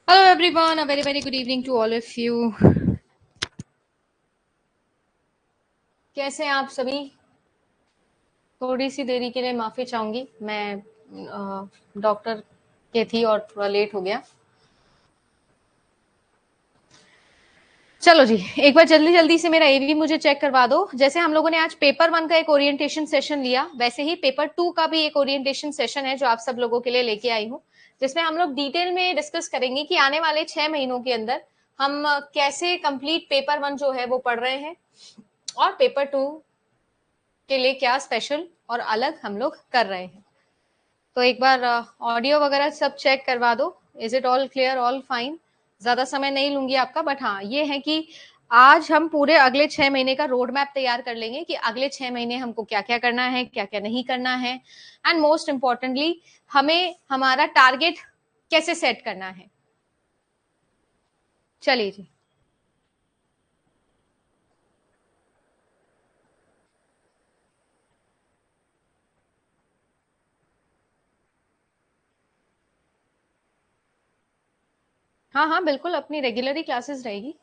Hello everyone, a very good evening to all of you. कैसे हैं आप सभी? थोड़ी सी देरी के लिए माफी चाहूंगी, मैं डॉक्टर के थी और थोड़ा लेट हो गया। चलो जी, एक बार जल्दी से मेरा एवी मुझे चेक करवा दो। जैसे हम लोगों ने आज पेपर 1 का एक ओरिएंटेशन सेशन लिया, वैसे ही पेपर 2 का भी एक ओरिएंटेशन सेशन है जो आप सब लोगों के लिए लेके आई हूँ, जिसमें हम लोग डिटेल में डिस्कस करेंगे कि आने वाले 6 महीनों के अंदर हम कैसे कंप्लीट पेपर 1 जो है वो पढ़ रहे हैं और पेपर 2 के लिए क्या स्पेशल और अलग हम लोग कर रहे हैं। तो एक बार ऑडियो वगैरह सब चेक करवा दो। Is it all clear, all fine? ज्यादा समय नहीं लूंगी आपका, बट हाँ ये है कि आज हम पूरे अगले 6 महीने का रोड मैप तैयार कर लेंगे कि अगले 6 महीने हमको क्या क्या करना है, क्या क्या नहीं करना है, एंड मोस्ट इंपॉर्टेंटली हमें हमारा टारगेट कैसे सेट करना है। चलिए जी, हाँ बिल्कुल, अपनी रेगुलर क्लासेस रहेगी।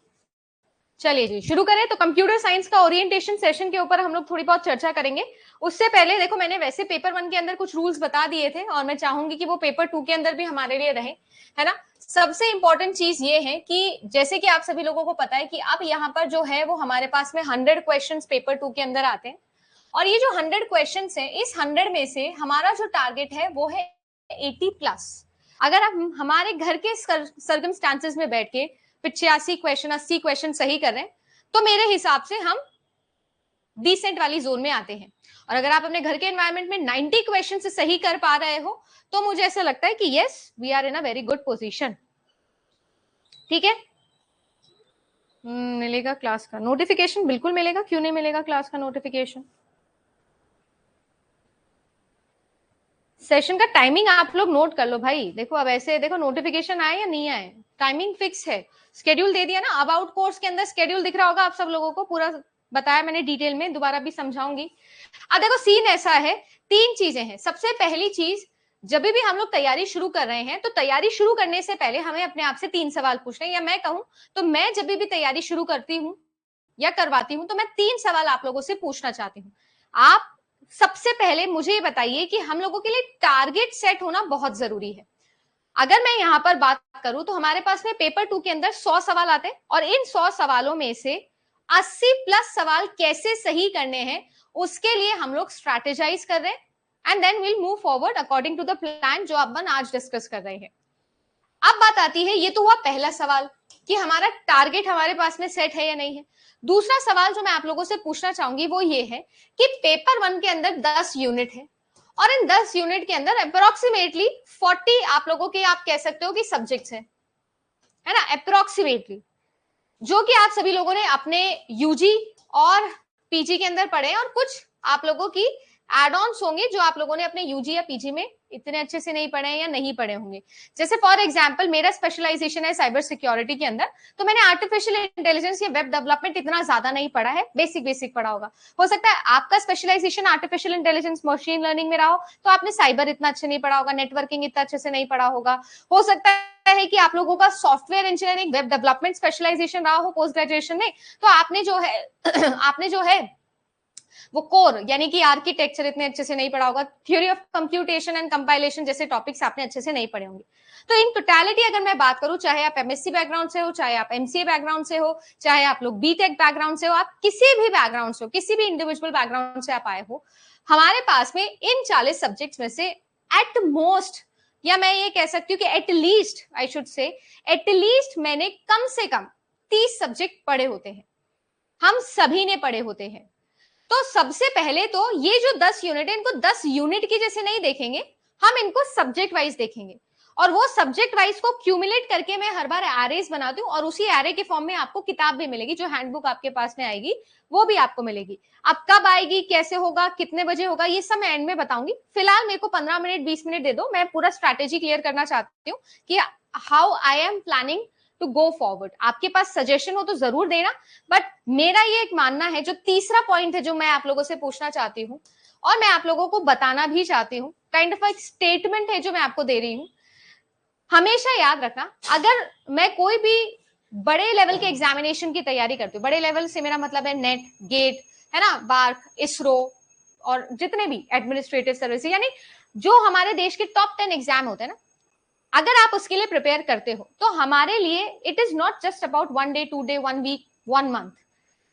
चलिए जी, शुरू करें। तो कंप्यूटर साइंस का ओरिएंटेशन सेशन के ऊपर हम लोग थोड़ी बहुत चर्चा करेंगे। उससे पहले देखो, मैंने वैसे पेपर 1 के अंदर कुछ रूल्स बता दिए थे और मैं चाहूंगी कि वो पेपर 2 के अंदर भी हमारे लिए रहे, है ना। सबसे इंपॉर्टेंट चीज ये है कि जैसे कि आप सभी लोगों को पता है कि अब यहाँ पर जो है वो हमारे पास में 100 क्वेश्चन पेपर 2 के अंदर आते हैं, और ये जो 100 क्वेश्चन है, इस 100 में से हमारा जो टारगेट है वो है 80+। अगर आप हमारे घर के सर्कमस्टांसेस में बैठ के 85 क्वेश्चन, 80 क्वेश्चन सही कर रहे हैं, तो मेरे हिसाब से हम डिसेंट वाली जोन में आते हैं। और अगर आप अपने घर के एनवायरनमेंट में 90 क्वेश्चन से सही कर पा रहे हो, तो मुझे ऐसा लगता है कि yes, we are in a very good position. ठीक है। मिलेगा क्लास का नोटिफिकेशन? बिल्कुल मिलेगा, क्यों नहीं मिलेगा क्लास का नोटिफिकेशन। सेशन का टाइमिंग आप लोग नोट कर लो भाई। देखो अब ऐसे देखो, नोटिफिकेशन आए या नहीं आए, टाइमिंग फिक्स है। स्केड्यूल दे दिया ना, अबाउट कोर्स के अंदर स्केड्यूल दिख रहा होगा आप सब लोगों को, पूरा बताया मैंने डिटेल में, दोबारा भी समझाऊंगी। अब देखो सीन ऐसा है, 3 चीजें हैं। सबसे पहली चीज, जब भी हम लोग तैयारी शुरू कर रहे हैं, तो तैयारी शुरू करने से पहले हमें अपने आप से 3 सवाल पूछने हैं। या मैं कहूं तो मैं जब भी तैयारी शुरू करती हूँ या करवाती हूँ, तो मैं 3 सवाल आप लोगों से पूछना चाहती हूँ। आप सबसे पहले मुझे ये बताइए कि हम लोगों के लिए टारगेट सेट होना बहुत जरूरी है। अगर मैं यहां पर बात करूं तो हमारे पास में पेपर 2 के अंदर 100 सवाल आते हैं, और इन 100 सवालों में से 80+ सवाल कैसे सही करने हैं, उसके लिए हम लोग स्ट्रैटेजाइज कर रहे हैं, and then will move forward according to the plan जो अपन आज डिस्कस कर रहे हैं। अब बात आती है, ये तो हुआ पहला सवाल कि हमारा टारगेट हमारे पास में सेट है या नहीं है। दूसरा सवाल जो मैं आप लोगों से पूछना चाहूंगी वो ये है कि पेपर 1 के अंदर 10 यूनिट है, और इन 10 यूनिट के अंदर अप्रोक्सीमेटली 40 आप लोगों के, आप कह सकते हो कि सब्जेक्ट्स हैं, है ना, अप्रोक्सीमेटली, जो कि आप सभी लोगों ने अपने यूजी और पीजी के अंदर पढ़े हैं, और कुछ आप लोगों की एड ऑन्स होंगे जो आप लोगों ने अपने यूजी या पीजी में इतने अच्छे से नहीं पढ़े हैं या नहीं पढ़े होंगे। जैसे फॉर एग्जांपल मेरा स्पेशलाइजेशन है साइबर सिक्योरिटी के अंदर, तो मैंने आर्टिफिशियल इंटेलिजेंस या वेब डेवलपमेंट इतना ज्यादा नहीं पढ़ा है, बेसिक बेसिक पढ़ा होगा। हो सकता है आपका specialization artificial intelligence machine learning में रहा हो, तो आपने साइबर इतना अच्छे नहीं पढ़ा होगा, नेटवर्किंग इतना अच्छे से नहीं पढ़ा होगा। हो सकता है कि आप लोगों का software engineering web development specialization रहा हो पोस्ट ग्रेजुएशन में, तो आपने जो है आपने जो है वो कोर यानी कि आर्किटेक्चर इतने अच्छे से नहीं पढ़ा होगा, theory of computation and compilation जैसे टॉपिक्स आपने अच्छे से नहीं पढ़े होंगे। तो इन टोटलिटी अगर मैं बात करूं, चाहे आप एमएससी बैकग्राउंड से हो, चाहे आप एमसीए बैकग्राउंड से हो, चाहे आप लोग बीटेक बैकग्राउंड से हो, आप किसी भी बैकग्राउंड से हो, किसी भी इंडिविजुअल बैकग्राउंड से आप आए हो, हमारे पास में इन 40 सब्जेक्ट्स में से एट मोस्ट, या मैं ये कह सकती हूँ कि at least, I should say at least मैंने कम से कम 30 सब्जेक्ट पढ़े होते हैं, हम सभी ने पढ़े होते हैं। तो सबसे पहले तो ये जो 10 यूनिट है, इनको 10 यूनिट की जैसे नहीं देखेंगे, हम इनको सब्जेक्ट वाइज देखेंगे, और वो सब्जेक्ट वाइज को क्यूमुलेट करके मैं हर बार एरेज बनाती हूँ, और उसी एरे के फॉर्म में आपको किताब भी मिलेगी, जो हैंडबुक आपके पास में आएगी वो भी आपको मिलेगी। अब कब आएगी, कैसे होगा, कितने बजे होगा, ये सब मैं एंड में बताऊंगी। फिलहाल मेरे को 15 मिनट 20 मिनट दे दो, मैं पूरा स्ट्रैटेजी क्लियर करना चाहती हूँ कि how I am planning to go forward. आपके पास सजेशन हो तो जरूर देना, बट मेरा ये एक मानना है, जो तीसरा पॉइंट है जो मैं आप लोगों से पूछना चाहती हूँ और मैं आप लोगों को बताना भी चाहती हूँ, काइंड ऑफ एक स्टेटमेंट है जो मैं आपको दे रही हूँ। हमेशा याद रखना, अगर मैं कोई भी बड़े लेवल के एग्जामिनेशन की तैयारी करती हूँ, बड़े लेवल से मेरा मतलब है नेट, गेट, है ना, बार्क, इसरो और जितने भी एडमिनिस्ट्रेटिव सर्विस, यानी जो हमारे देश के टॉप 10 एग्जाम होते हैं ना, अगर आप उसके लिए प्रिपेयर करते हो तो हमारे लिए it is not just about 1 day, 2 day, 1 week, 1 month.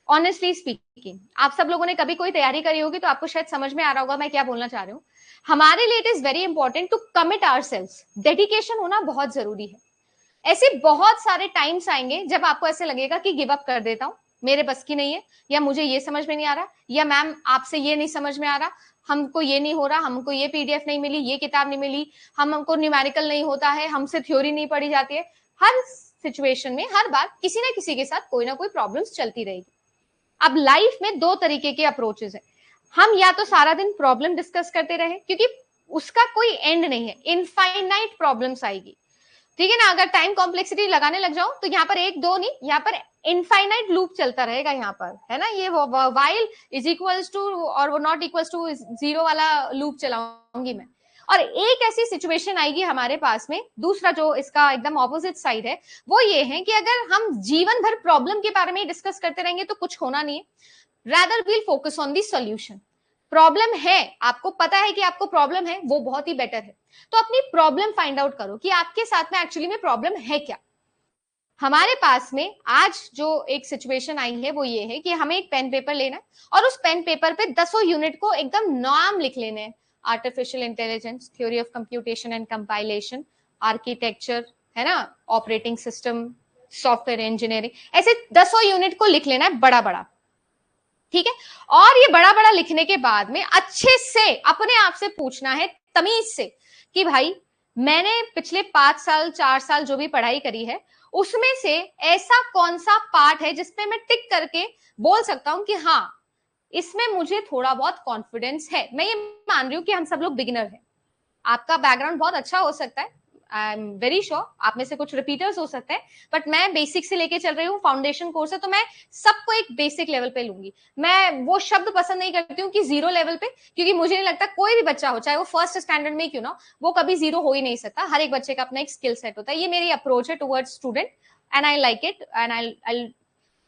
Honestly speaking, आप सब लोगों ने कभी कोई तैयारी करी होगी तो आपको शायद समझ में आ रहा होगा मैं क्या बोलना चाह रही हूँ। हमारे लिए it is very important to commit ourselves, dedication होना बहुत जरूरी है। ऐसे बहुत सारे टाइम्स आएंगे जब आपको ऐसे लगेगा कि गिव अप कर देता हूं, मेरे बस की नहीं है, या मुझे ये समझ में नहीं आ रहा, या मैम आपसे ये नहीं समझ में आ रहा, हमको ये नहीं हो रहा, हमको ये पीडीएफ नहीं मिली, ये किताब नहीं मिली, हमको न्यूमेरिकल नहीं होता है, हमसे थ्योरी नहीं पढ़ी जाती है। हर सिचुएशन में हर बार किसी ना किसी के साथ कोई ना कोई प्रॉब्लम्स चलती रहेगी। अब लाइफ में दो तरीके के अप्रोचेस है, हम या तो सारा दिन प्रॉब्लम डिस्कस करते रहे, क्योंकि उसका कोई एंड नहीं है, इनफाइनाइट प्रॉब्लम्स आएगी, ठीक है ना। अगर टाइम कॉम्प्लेक्सिटी लगाने लग जाओ तो यहाँ पर एक दो नहीं, यहाँ पर इनफाइनाइट लूप चलता रहेगा यहाँ पर, है ना। ये वाइल इज इक्वल्स टू और वो नॉट इक्वल्स टू जीरो वाला लूप चलाऊंगी मैं। और एक ऐसी सिचुएशन आएगी हमारे पास में, दूसरा जो इसका एकदम ऑपोजिट साइड है, वो ये है कि अगर हम जीवन भर प्रॉब्लम के बारे में डिस्कस करते रहेंगे तो कुछ होना नहीं है, rather will focus on the solution. Problem है, आपको पता है कि आपको प्रॉब्लम है, वो बहुत ही बेटर है, तो अपनी प्रॉब्लम फाइंड आउट करो कि आपके साथ में एक्चुअली में प्रॉब्लम है क्या। हमारे पास में आज जो एक सिचुएशन आई है वो ये है कि हमें एक पेन पेपर लेना है और उस पेन पेपर पे 10 यूनिट को एकदम नाम लिख लेने हैं, artificial intelligence, theory of computation and compilation, architecture, है ना, ऑपरेटिंग सिस्टम, सॉफ्टवेयर इंजीनियरिंग, ऐसे 10 यूनिट को लिख लेना है बड़ा बड़ा, ठीक है। और ये बड़ा बड़ा लिखने के बाद में अच्छे से अपने आप से पूछना है तमीज से कि भाई मैंने पिछले 5 साल 4 साल जो भी पढ़ाई करी है उसमें से ऐसा कौन सा पार्ट है जिसपे मैं टिक करके बोल सकता हूं कि हाँ इसमें मुझे थोड़ा बहुत कॉन्फिडेंस है। मैं ये मान रही हूँ कि हम सब लोग बिगिनर हैं, आपका बैकग्राउंड बहुत अच्छा हो सकता है, आई एम वेरी श्योर, आप में से कुछ रिपीटर्स हो सकते हैं, बट मैं बेसिक से लेके चल रही हूँ, फाउंडेशन कोर्स है, तो मैं सबको एक बेसिक लेवल पे लूंगी। मैं वो शब्द पसंद नहीं करती हूँ कि जीरो लेवल पे, क्योंकि मुझे नहीं लगता कोई भी बच्चा हो, चाहे वो फर्स्ट स्टैंडर्ड में क्यों ना, वो कभी जीरो हो ही नहीं सकता। हर एक बच्चे का अपना एक स्किल सेट होता है, ये मेरी अप्रोच है towards student and I like it and I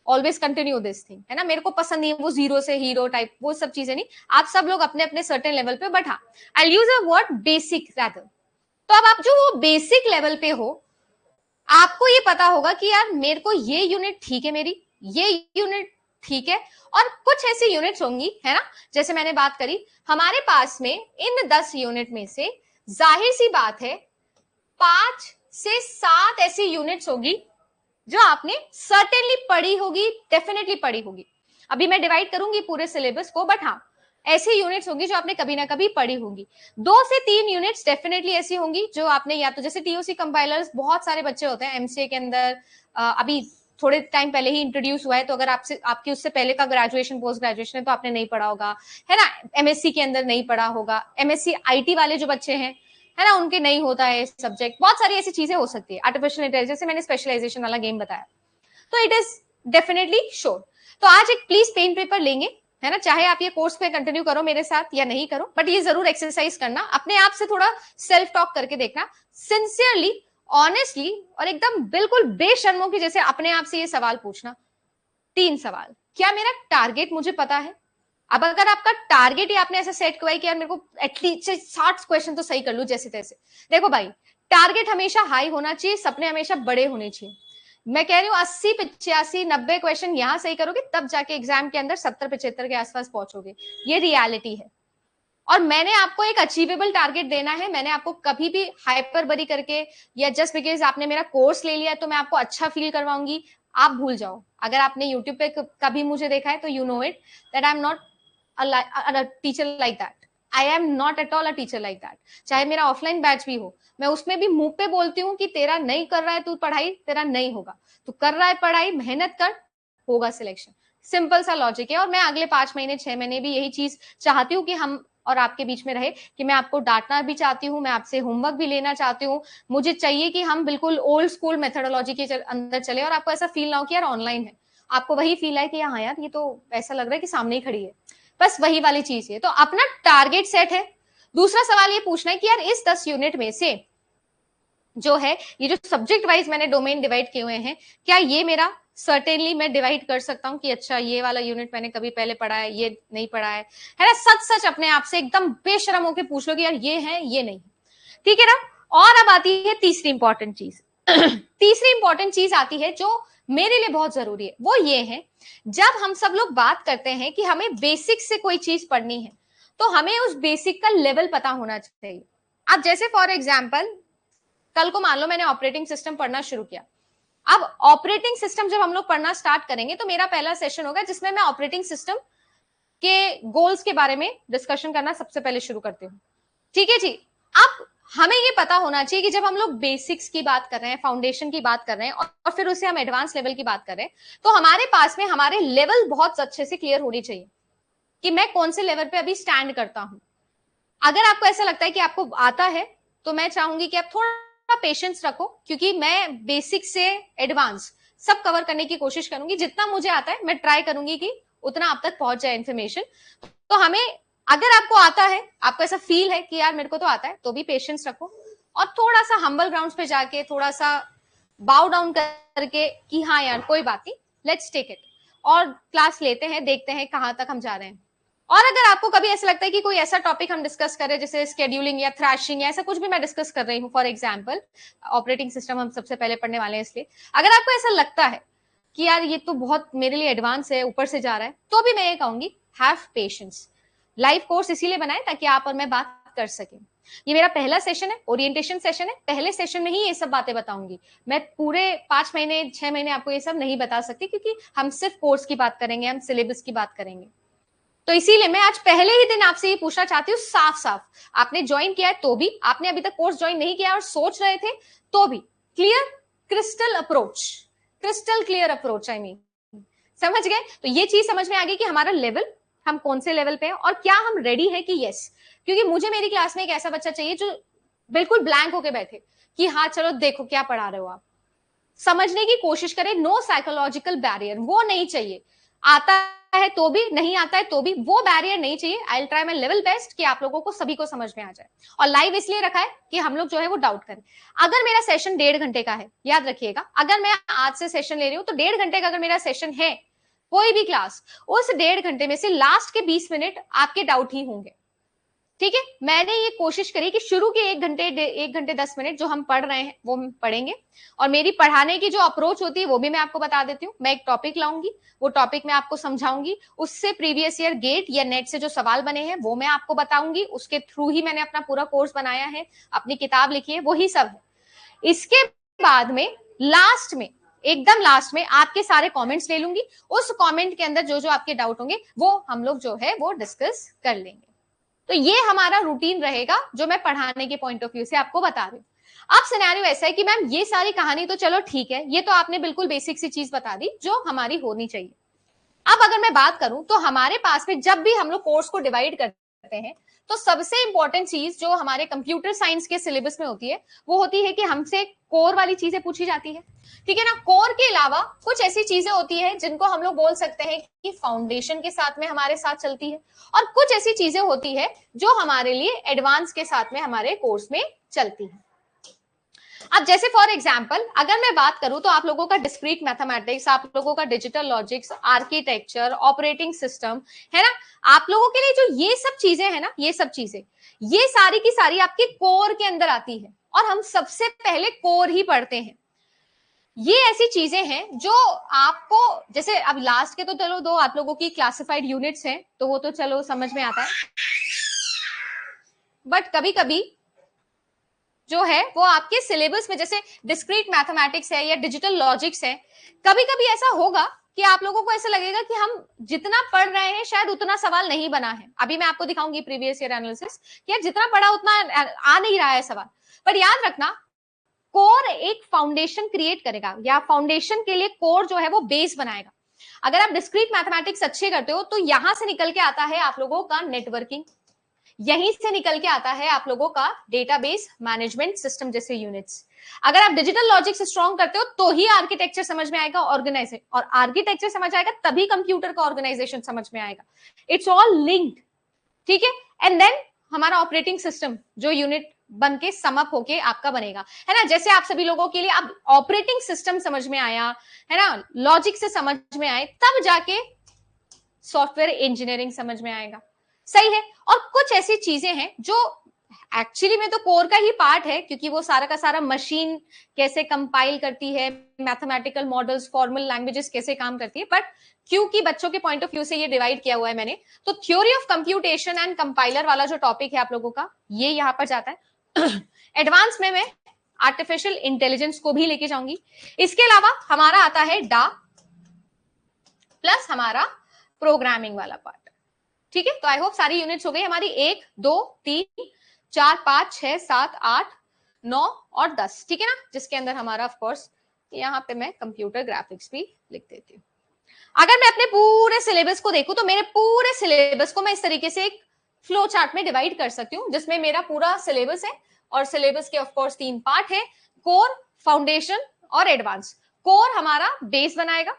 always continue this thing, है ना। मेरे को पसंद नहीं है वो जीरो से हीरो टाइप, वो सब चीजें नहीं, आप सब लोग अपने अपने सर्टेन लेवल पे, बट हाँ I use a word basic rather. तो अब आप जो वो बेसिक लेवल पे हो, आपको ये पता होगा कि यार मेरे को ये यूनिट ठीक है, मेरी ये यूनिट ठीक है, और कुछ ऐसी यूनिट्स होंगी, है ना, जैसे मैंने बात करी हमारे पास में इन 10 यूनिट में से जाहिर सी बात है 5 से 7 ऐसी यूनिट्स होगी जो आपने सर्टेनली पढ़ी होगी, डेफिनेटली पढ़ी होगी। अभी मैं डिवाइड करूंगी पूरे सिलेबस को, बट हाँ ऐसी यूनिट्स होंगी जो आपने कभी ना कभी पढ़ी होंगी। 2 से 3 यूनिट्स डेफिनेटली ऐसी होंगी जो आपने, या तो जैसे टीओसी कंपाइलर्स बहुत सारे बच्चे होते हैं एमसीए के अंदर, अभी थोड़े टाइम पहले ही इंट्रोड्यूस हुआ है, तो अगर आपसे आपकी उससे पहले का ग्रेजुएशन पोस्ट ग्रेजुएशन है तो आपने नहीं पढ़ा होगा, है ना। एमएससी के अंदर नहीं पढ़ा होगा, एमएससी आईटी वाले जो बच्चे हैं, है ना, उनके नहीं होता है सब्जेक्ट, बहुत सारी ऐसी चीजें हो सकती है। आर्टिफिशियल इंटेलिजेंस से मैंने स्पेशलाइजेशन वाला गेम बताया, तो इट इज डेफिनेटली श्योर। तो आज एक प्लीज पेन पेपर लेंगे, है ना, चाहे आप ये कोर्स पे कंटिन्यू करो मेरे साथ या नहीं करो, बट ये जरूर एक्सरसाइज करना, अपने आप से थोड़ा सेल्फ टॉक करके देखना, सिंसियरली, ऑनेस्टली और एकदम बिल्कुल बेशर्मों की जैसे अपने आप से ये सवाल पूछना, 3 सवाल, क्या मेरा टारगेट मुझे पता है। अब अगर आपका टारगेट ही आपने ऐसा सेट किया कि यार मेरे को एटलीस्ट 60 क्वेश्चन तो सही कर लूं जैसे तैसे, देखो भाई टारगेट हमेशा हाई होना चाहिए, सपने हमेशा बड़े होने चाहिए। मैं कह रही हूँ 80 85 90 क्वेश्चन यहां सही करोगे तब जाके एग्जाम के अंदर 70 75 के आसपास पहुंचोगे, ये रियलिटी है। और मैंने आपको एक अचीवेबल टारगेट देना है, मैंने आपको कभी भी हाइपर बरी करके या जस्ट बिकॉज आपने मेरा कोर्स ले लिया है तो मैं आपको अच्छा फील करवाऊंगी, आप भूल जाओ। अगर आपने यूट्यूब पे कभी मुझे देखा है तो you know it that I am not a teacher like that, I am not at all a teacher like that. चाहे मेरा ऑफलाइन बैच भी हो, मैं उसमें भी मुंह पे बोलती हूँ कि तेरा नहीं कर रहा है तू पढ़ाई, तेरा नहीं होगा, तू कर रहा है पढ़ाई, मेहनत कर, होगा सिलेक्शन। सिंपल सा लॉजिक है। और मैं अगले 5 महीने 6 महीने भी यही चीज चाहती हूँ कि हम और आपके बीच में रहे, कि मैं आपको डांटना भी चाहती हूँ, मैं आपसे होमवर्क भी लेना चाहती हूँ, मुझे चाहिए कि हम बिल्कुल ओल्ड स्कूल मेथोडोलॉजी के अंदर चले और आपको ऐसा फील ना हो कि यार ऑनलाइन है, आपको वही फील है कि हाँ यार ये तो ऐसा लग रहा है कि सामने ही खड़ी है, बस वही वाली चीज है। तो अपना टारगेट सेट है। दूसरा सवाल ये पूछना है कि यार इस 10 यूनिट में से जो है ये जो सब्जेक्ट वाइज मैंने डोमेन डिवाइड किए हुए हैं, क्या ये मेरा सर्टेनली मैं डिवाइड कर सकता हूँ कि अच्छा ये वाला यूनिट मैंने कभी पहले पढ़ा है, ये नहीं पढ़ा है ना? सच सच अपने आप से एकदम बेशरम होकर पूछ लो कि यार ये है ये नहीं, ठीक है ना? और अब आती है तीसरी इंपॉर्टेंट चीज तीसरी इंपॉर्टेंट चीज आती है जो मेरे लिए बहुत जरूरी है, वो ये है जब हम सब लोग बात करते हैं कि हमें बेसिक से कोई चीज पढ़नी है तो हमें उस बेसिक का लेवल पता होना चाहिए। अब जैसे फॉर एग्जाम्पल कल को मान लो मैंने ऑपरेटिंग सिस्टम पढ़ना शुरू किया। अब ऑपरेटिंग सिस्टम जब हम लोग पढ़ना स्टार्ट करेंगे तो मेरा पहला सेशन होगा जिसमें मैं ऑपरेटिंग सिस्टम के गोल्स के बारे में डिस्कशन करना सबसे पहले शुरू करती हूँ, ठीक है जी। अब हमें ये पता होना चाहिए कि जब हम लोग बेसिक्स की बात कर रहे हैं, फाउंडेशन की बात कर रहे हैं और फिर उसे हम एडवांस लेवल की बात कर रहे हैं, तो हमारे पास में हमारे लेवल बहुत अच्छे से क्लियर होनी चाहिए कि मैं कौन से लेवल पे अभी स्टैंड करता हूं। अगर आपको ऐसा लगता है कि आपको आता है तो मैं चाहूंगी कि आप थोड़ा पेशेंस रखो, क्योंकि मैं बेसिक से एडवांस सब कवर करने की कोशिश करूंगी। जितना मुझे आता है मैं ट्राई करूंगी कि उतना आप तक पहुंच जाए इन्फॉर्मेशन। तो हमें, अगर आपको आता है, आपको ऐसा फील है कि यार मेरे को तो आता है, तो भी पेशेंस रखो और थोड़ा सा हम्बल ग्राउंड्स पे जाके थोड़ा सा बाउ डाउन करके कि हाँ यार कोई बात नहीं, लेट्स टेक इट और क्लास लेते हैं, देखते हैं कहां तक हम जा रहे हैं। और अगर आपको कभी ऐसा लगता है कि कोई ऐसा टॉपिक हम डिस्कस करें जैसे स्केड्यूलिंग या थ्रैशिंग या ऐसा कुछ भी मैं डिस्कस कर रही हूँ, फॉर एग्जांपल ऑपरेटिंग सिस्टम हम सबसे पहले पढ़ने वाले हैं, इसलिए अगर आपको ऐसा लगता है कि यार ये तो बहुत मेरे लिए एडवांस है, ऊपर से जा रहा है, तो भी मैं ये कहूंगी हैव पेशेंस। लाइव कोर्स इसीलिए बनाए ताकि आप और मैं बात कर सकें। ये मेरा पहला सेशन है, ओरिएंटेशन सेशन है। पहले सेशन में ही ये सब बातें बताऊंगी। मैं पूरे 5 महीने 6 महीने आपको ये सब नहीं बता सकती, क्योंकि हम सिर्फ कोर्स की बात करेंगे, हम सिलेबस की बात करेंगे। तो इसीलिए मैं आज पहले ही दिन आपसे ये पूछना चाहती हूँ साफ साफ, आपने ज्वाइन किया है तो भी, आपने अभी तक कोर्स ज्वाइन नहीं किया और सोच रहे थे तो भी, clear crystal approach, crystal clear approach, I mean समझ गए? तो ये चीज समझ में आ गई कि हमारा लेवल, हम कौन से लेवल पे हैं और क्या हम रेडी है कि यस। क्योंकि मुझे मेरी क्लास में एक ऐसा बच्चा चाहिए जो बिल्कुल ब्लैंक होके बैठे कि हाँ चलो देखो क्या पढ़ा रहे हो आप, समझने की कोशिश करें, नो साइकोलॉजिकल बैरियर, वो नहीं चाहिए। आता है तो भी, नहीं आता है तो भी, वो बैरियर नहीं चाहिए। I will try my level best कि आप लोगों को सभी को समझ में आ जाए। और लाइव इसलिए रखा है कि हम लोग जो है वो डाउट करें। अगर मेरा सेशन 1.5 घंटे का है, याद रखिएगा, अगर मैं आज से सेशन ले रही हूँ तो 1.5 घंटे का अगर मेरा सेशन है, कोई भी क्लास, उस 1.5 घंटे में से लास्ट के 20 मिनट आपके डाउट ही होंगे, ठीक है? मैंने ये कोशिश करी कि शुरू के 1 घंटे 10 मिनट जो हम पढ़ रहे हैं वो हम पढ़ेंगे, और मेरी पढ़ाने की जो अप्रोच होती है वो भी मैं आपको बता देती हूँ। मैं एक टॉपिक लाऊंगी, वो टॉपिक मैं आपको समझाऊंगी, उससे प्रीवियस ईयर गेट या नेट से जो सवाल बने हैं वो मैं आपको बताऊंगी, उसके थ्रू ही मैंने अपना पूरा कोर्स बनाया है, अपनी किताब लिखी है, वही सब है। इसके बाद में लास्ट में, एकदम लास्ट में आपके सारे कमेंट्स ले लूंगी, उस कमेंट के अंदर जो जो आपके डाउट होंगे वो हम लोग जो है वो डिस्कस कर लेंगे। तो ये हमारा रूटीन रहेगा जो मैं पढ़ाने के पॉइंट ऑफ व्यू से आपको बता रही हूँ। अब सिनेरियो ऐसा है कि मैम ये सारी कहानी तो चलो ठीक है, ये तो आपने बिल्कुल बेसिक सी चीज बता दी जो हमारी होनी चाहिए। अब अगर मैं बात करूं तो हमारे पास में जब भी हम लोग कोर्स को डिवाइड करते हैं तो सबसे इंपॉर्टेंट चीज जो हमारे कंप्यूटर साइंस के सिलेबस में होती है वो होती है कि हमसे कोर वाली चीजें पूछी जाती है, ठीक है ना? कोर के अलावा कुछ ऐसी चीजें होती है जिनको हम लोग बोल सकते हैं कि फाउंडेशन के साथ में हमारे साथ चलती है, और कुछ ऐसी चीजें होती है जो हमारे लिए एडवांस के साथ में हमारे कोर्स में चलती है। अब जैसे फॉर एग्जांपल अगर मैं बात करूं तो आप लोगों का डिस्क्रीट मैथमेटिक्स, आप लोगों का digital logics, architecture, operating system, है ना, आप लोगों के लिए जो ये सब चीजें है ना, ये सब चीजें, ये सारी की सारी आपके कोर के अंदर आती है, और हम सबसे पहले कोर ही पढ़ते हैं। ये ऐसी चीजें हैं जो आपको, जैसे अब लास्ट के तो चलो 2 आप लोगों की क्लासिफाइड यूनिट्स हैं तो वो तो चलो समझ में आता है, बट कभी कभी जो है वो आपके सिलेबस में, जैसे डिस्क्रीट मैथमेटिक्स है या डिजिटल लॉजिक्स है, कभी कभी ऐसा होगा कि आप लोगों को ऐसा लगेगा कि हम जितना पढ़ रहे हैं शायद उतना सवाल नहीं बना है। अभी मैं आपको दिखाऊंगी प्रीवियस ईयर एनालिसिस कि यार जितना पढ़ा उतना आ नहीं रहा है सवाल। पर याद रखना, कोर एक फाउंडेशन क्रिएट करेगा, या फाउंडेशन के लिए कोर जो है वो बेस बनाएगा। अगर आप डिस्क्रीट मैथमेटिक्स अच्छे करते हो तो यहां से निकल के आता है आप लोगों का नेटवर्किंग, यहीं से निकल के आता है आप लोगों का डेटाबेस मैनेजमेंट सिस्टम जैसे यूनिट्स। अगर आप डिजिटल लॉजिक से स्ट्रॉन्ग करते हो तो ही आर्किटेक्चर समझ में आएगा, ऑर्गेनाइजेशन, और आर्किटेक्चर समझ आएगा तभी कंप्यूटर का ऑर्गेनाइजेशन समझ में आएगा। इट्स ऑल लिंक्ड, ठीक है? एंड देन हमारा ऑपरेटिंग सिस्टम जो यूनिट बन के समअप होके आपका बनेगा, है ना। जैसे आप सभी लोगों के लिए अब ऑपरेटिंग सिस्टम समझ में आया, है ना, लॉजिक से समझ में आए, तब जाके सॉफ्टवेयर इंजीनियरिंग समझ में आएगा, सही है। और कुछ ऐसी चीजें हैं जो एक्चुअली में तो कोर का ही पार्ट है, क्योंकि वो सारा का सारा मशीन कैसे कंपाइल करती है, मैथमेटिकल मॉडल्स, फॉर्मल लैंग्वेजेस कैसे काम करती है, बट क्योंकि बच्चों के पॉइंट ऑफ व्यू से ये डिवाइड किया हुआ है मैंने, तो theory of computation and compiler वाला जो टॉपिक है आप लोगों का, ये यहां पर जाता है। एडवांस में मैं आर्टिफिशियल इंटेलिजेंस को भी लेके जाऊंगी। इसके अलावा हमारा आता है डा प्लस हमारा प्रोग्रामिंग वाला पार्ट, ठीक है। तो आई होप सारी यूनिट्स हो गई हमारी, 1 2 3 4 5 6 7 8 9 और 10, ठीक है ना, जिसके अंदर हमारा ऑफ कोर्स यहाँ पे मैं कंप्यूटर ग्राफिक्स भी लिख देती हूँ। अगर मैं अपने पूरे सिलेबस को देखूं तो मेरे पूरे सिलेबस को मैं इस तरीके से एक फ्लो चार्ट में डिवाइड कर सकती हूँ, जिसमें मेरा पूरा सिलेबस है और सिलेबस के ऑफ कोर्स 3 पार्ट है, कोर, फाउंडेशन और एडवांस। कोर हमारा बेस बनाएगा,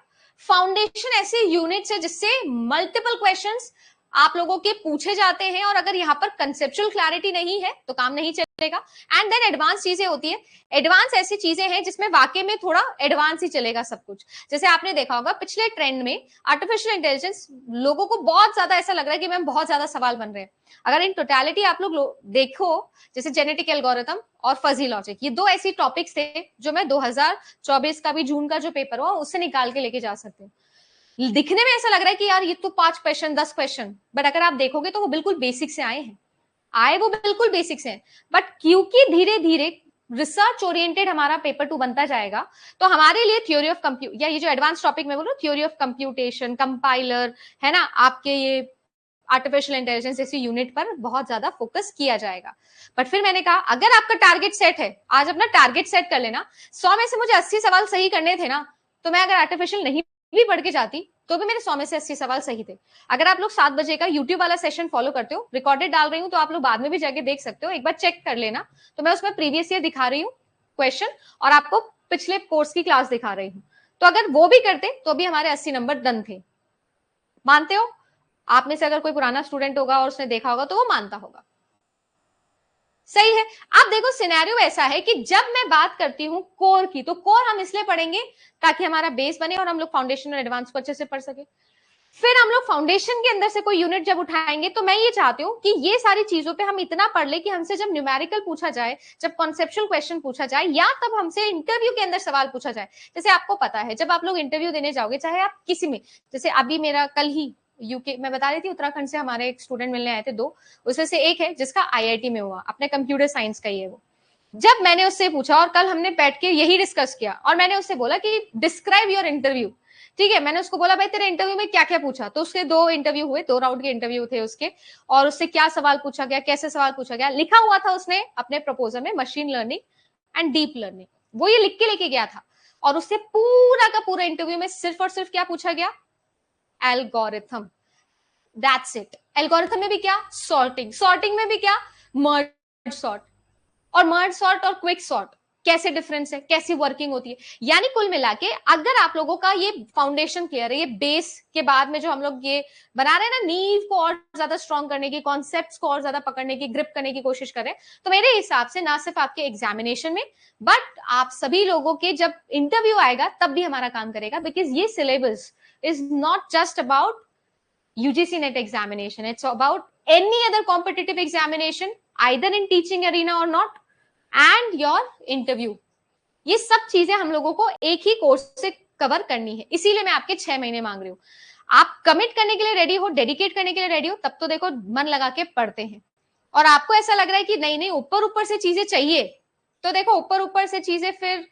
फाउंडेशन ऐसे यूनिट्स है जिससे मल्टीपल क्वेश्चंस आप लोगों के पूछे जाते हैं, और अगर यहाँ पर कंसेप्चुअल क्लैरिटी नहीं है तो काम नहीं चलेगा। एंड देन एडवांस चीजें होती है, एडवांस ऐसी चीजें हैं जिसमें वाकई में थोड़ा एडवांस ही चलेगा सब कुछ। जैसे आपने देखा होगा पिछले ट्रेंड में आर्टिफिशियल इंटेलिजेंस, लोगों को बहुत ज्यादा ऐसा लग रहा है कि मैम बहुत ज्यादा सवाल बन रहे हैं। अगर इन टोटलिटी आप लोग देखो, जैसे जेनेटिक एल्गोरिथम और फजी लॉजिक, ये दो ऐसी टॉपिक्स थे जो मैं 2024 का भी जून का जो पेपर हुआ उससे निकाल के लेके जा सकते हूँ। दिखने में ऐसा लग रहा है कि यार ये तो 5 क्वेश्चन 10 क्वेश्चन, बट अगर आप देखोगे तो वो बिल्कुल बेसिक से आए वो बिल्कुल बेसिक से हैं। बट क्योंकि धीरे धीरे रिसर्च ओरिएंटेड हमारा पेपर 2 बनता जाएगा, तो हमारे लिए थ्योरी ऑफ कंप्यूट, या ये जो एडवांस टॉपिक में बोल रहा हूँ, थ्योरी ऑफ कंप्यूटेशन, कंपाइलर, है ना, आपके ये आर्टिफिशियल इंटेलिजेंस जैसी यूनिट पर बहुत ज्यादा फोकस किया जाएगा। बट फिर मैंने कहा अगर आपका टारगेट सेट है, आज अपना टारगेट सेट कर लेना, 100 में से मुझे 80 सवाल सही करने थे ना, तो मैं अगर आर्टिफिशियल नहीं भी पढ़ के जाती तो भी मेरे 100 में से 80 सवाल सही थे। अगर आप लोग 7 बजे का यूट्यूब वाला सेशन फॉलो करते हो, रिकॉर्डेड डाल रही हूँ, तो आप लोग बाद में भी जाके देख सकते हो, एक बार चेक कर लेना। तो मैं उसमें प्रीवियस ईयर दिखा रही हूँ क्वेश्चन, और आपको पिछले कोर्स की क्लास दिखा रही हूँ। तो अगर वो भी करते तो भी हमारे 80 नंबर डन थे। मानते हो? आप में से अगर कोई पुराना स्टूडेंट होगा और उसने देखा होगा तो वो मानता होगा, सही है। आप देखो सिनेरियो ऐसा है कि जब मैं बात करती हूं कोर की, तो कोर हम इसलिए पढ़ेंगे ताकि हमारा बेस बने और हम लोग फाउंडेशन और एडवांस को अच्छे से पढ़ सके। फिर हम लोग फाउंडेशन के अंदर से कोई यूनिट जब उठाएंगे, तो मैं ये चाहती हूँ कि ये सारी चीजों पे हम इतना पढ़ ले कि हमसे जब न्यूमेरिकल पूछा जाए, जब कॉन्सेप्चुअल क्वेश्चन पूछा जाए, या तब हमसे इंटरव्यू के अंदर सवाल पूछा जाए। जैसे आपको पता है जब आप लोग इंटरव्यू देने जाओगे, चाहे आप किसी में, जैसे अभी मेरा कल ही यूके, मैं बता रही थी, उत्तराखंड से हमारे एक स्टूडेंट मिलने आए थे 2, उसमें से एक है जिसका आईआईटी में हुआ, अपने कंप्यूटर साइंस का ही है वो। जब मैंने उससे पूछा और कल हमने बैठ के यही डिस्कस किया, और मैंने उससे बोला कि डिस्क्राइब योर इंटरव्यू, ठीक है। मैंने उसको बोला भाई तेरे इंटरव्यू में क्या क्या पूछा, तो उसके 2 इंटरव्यू हुए, 2 राउंड के इंटरव्यू थे उसके, और उससे क्या सवाल पूछा गया, कैसे सवाल पूछा गया, लिखा हुआ था उसने अपने प्रपोजल में machine learning and deep learning, वो ये लिख के लेके गया था। और उससे पूरा का पूरा इंटरव्यू में सिर्फ और सिर्फ क्या पूछा गया, एल्गोरिथम, दैट्स इट। एल्गोरिथम में भी क्या, सॉर्टिंग, सॉर्टिंग में भी क्या, मर्ज सॉर्ट, और मर्ज सॉर्ट और क्विक सॉर्ट कैसे डिफरेंस है, कैसी वर्किंग होती है। यानी कुल मिला के अगर आप लोगों का ये फाउंडेशन क्लियर है, ये बेस के बाद में जो हम लोग ये बना रहे हैं ना, नींव को और ज्यादा स्ट्रॉन्ग करने की, कॉन्सेप्ट्स को और ज्यादा पकड़ने की, ग्रिप करने की कोशिश करें, तो मेरे हिसाब से ना सिर्फ आपके एग्जामिनेशन में, बट आप सभी लोगों के जब इंटरव्यू आएगा तब भी हमारा काम करेगा। बिकॉज ये syllabus is not just about UGC NET examination. It's about any other competitive examination, either in teaching arena or not, and your interview. ये सब चीजें हम लोगों को एक ही कोर्स से कवर करनी है, इसीलिए मैं आपके 6 महीने मांग रही हूँ। आप कमिट करने के लिए रेडी हो, डेडिकेट करने के लिए रेडी हो, तब तो देखो मन लगा के पढ़ते हैं। और आपको ऐसा लग रहा है कि नहीं नहीं ऊपर ऊपर से चीजें चाहिए, तो देखो ऊपर ऊपर से चीजें फिर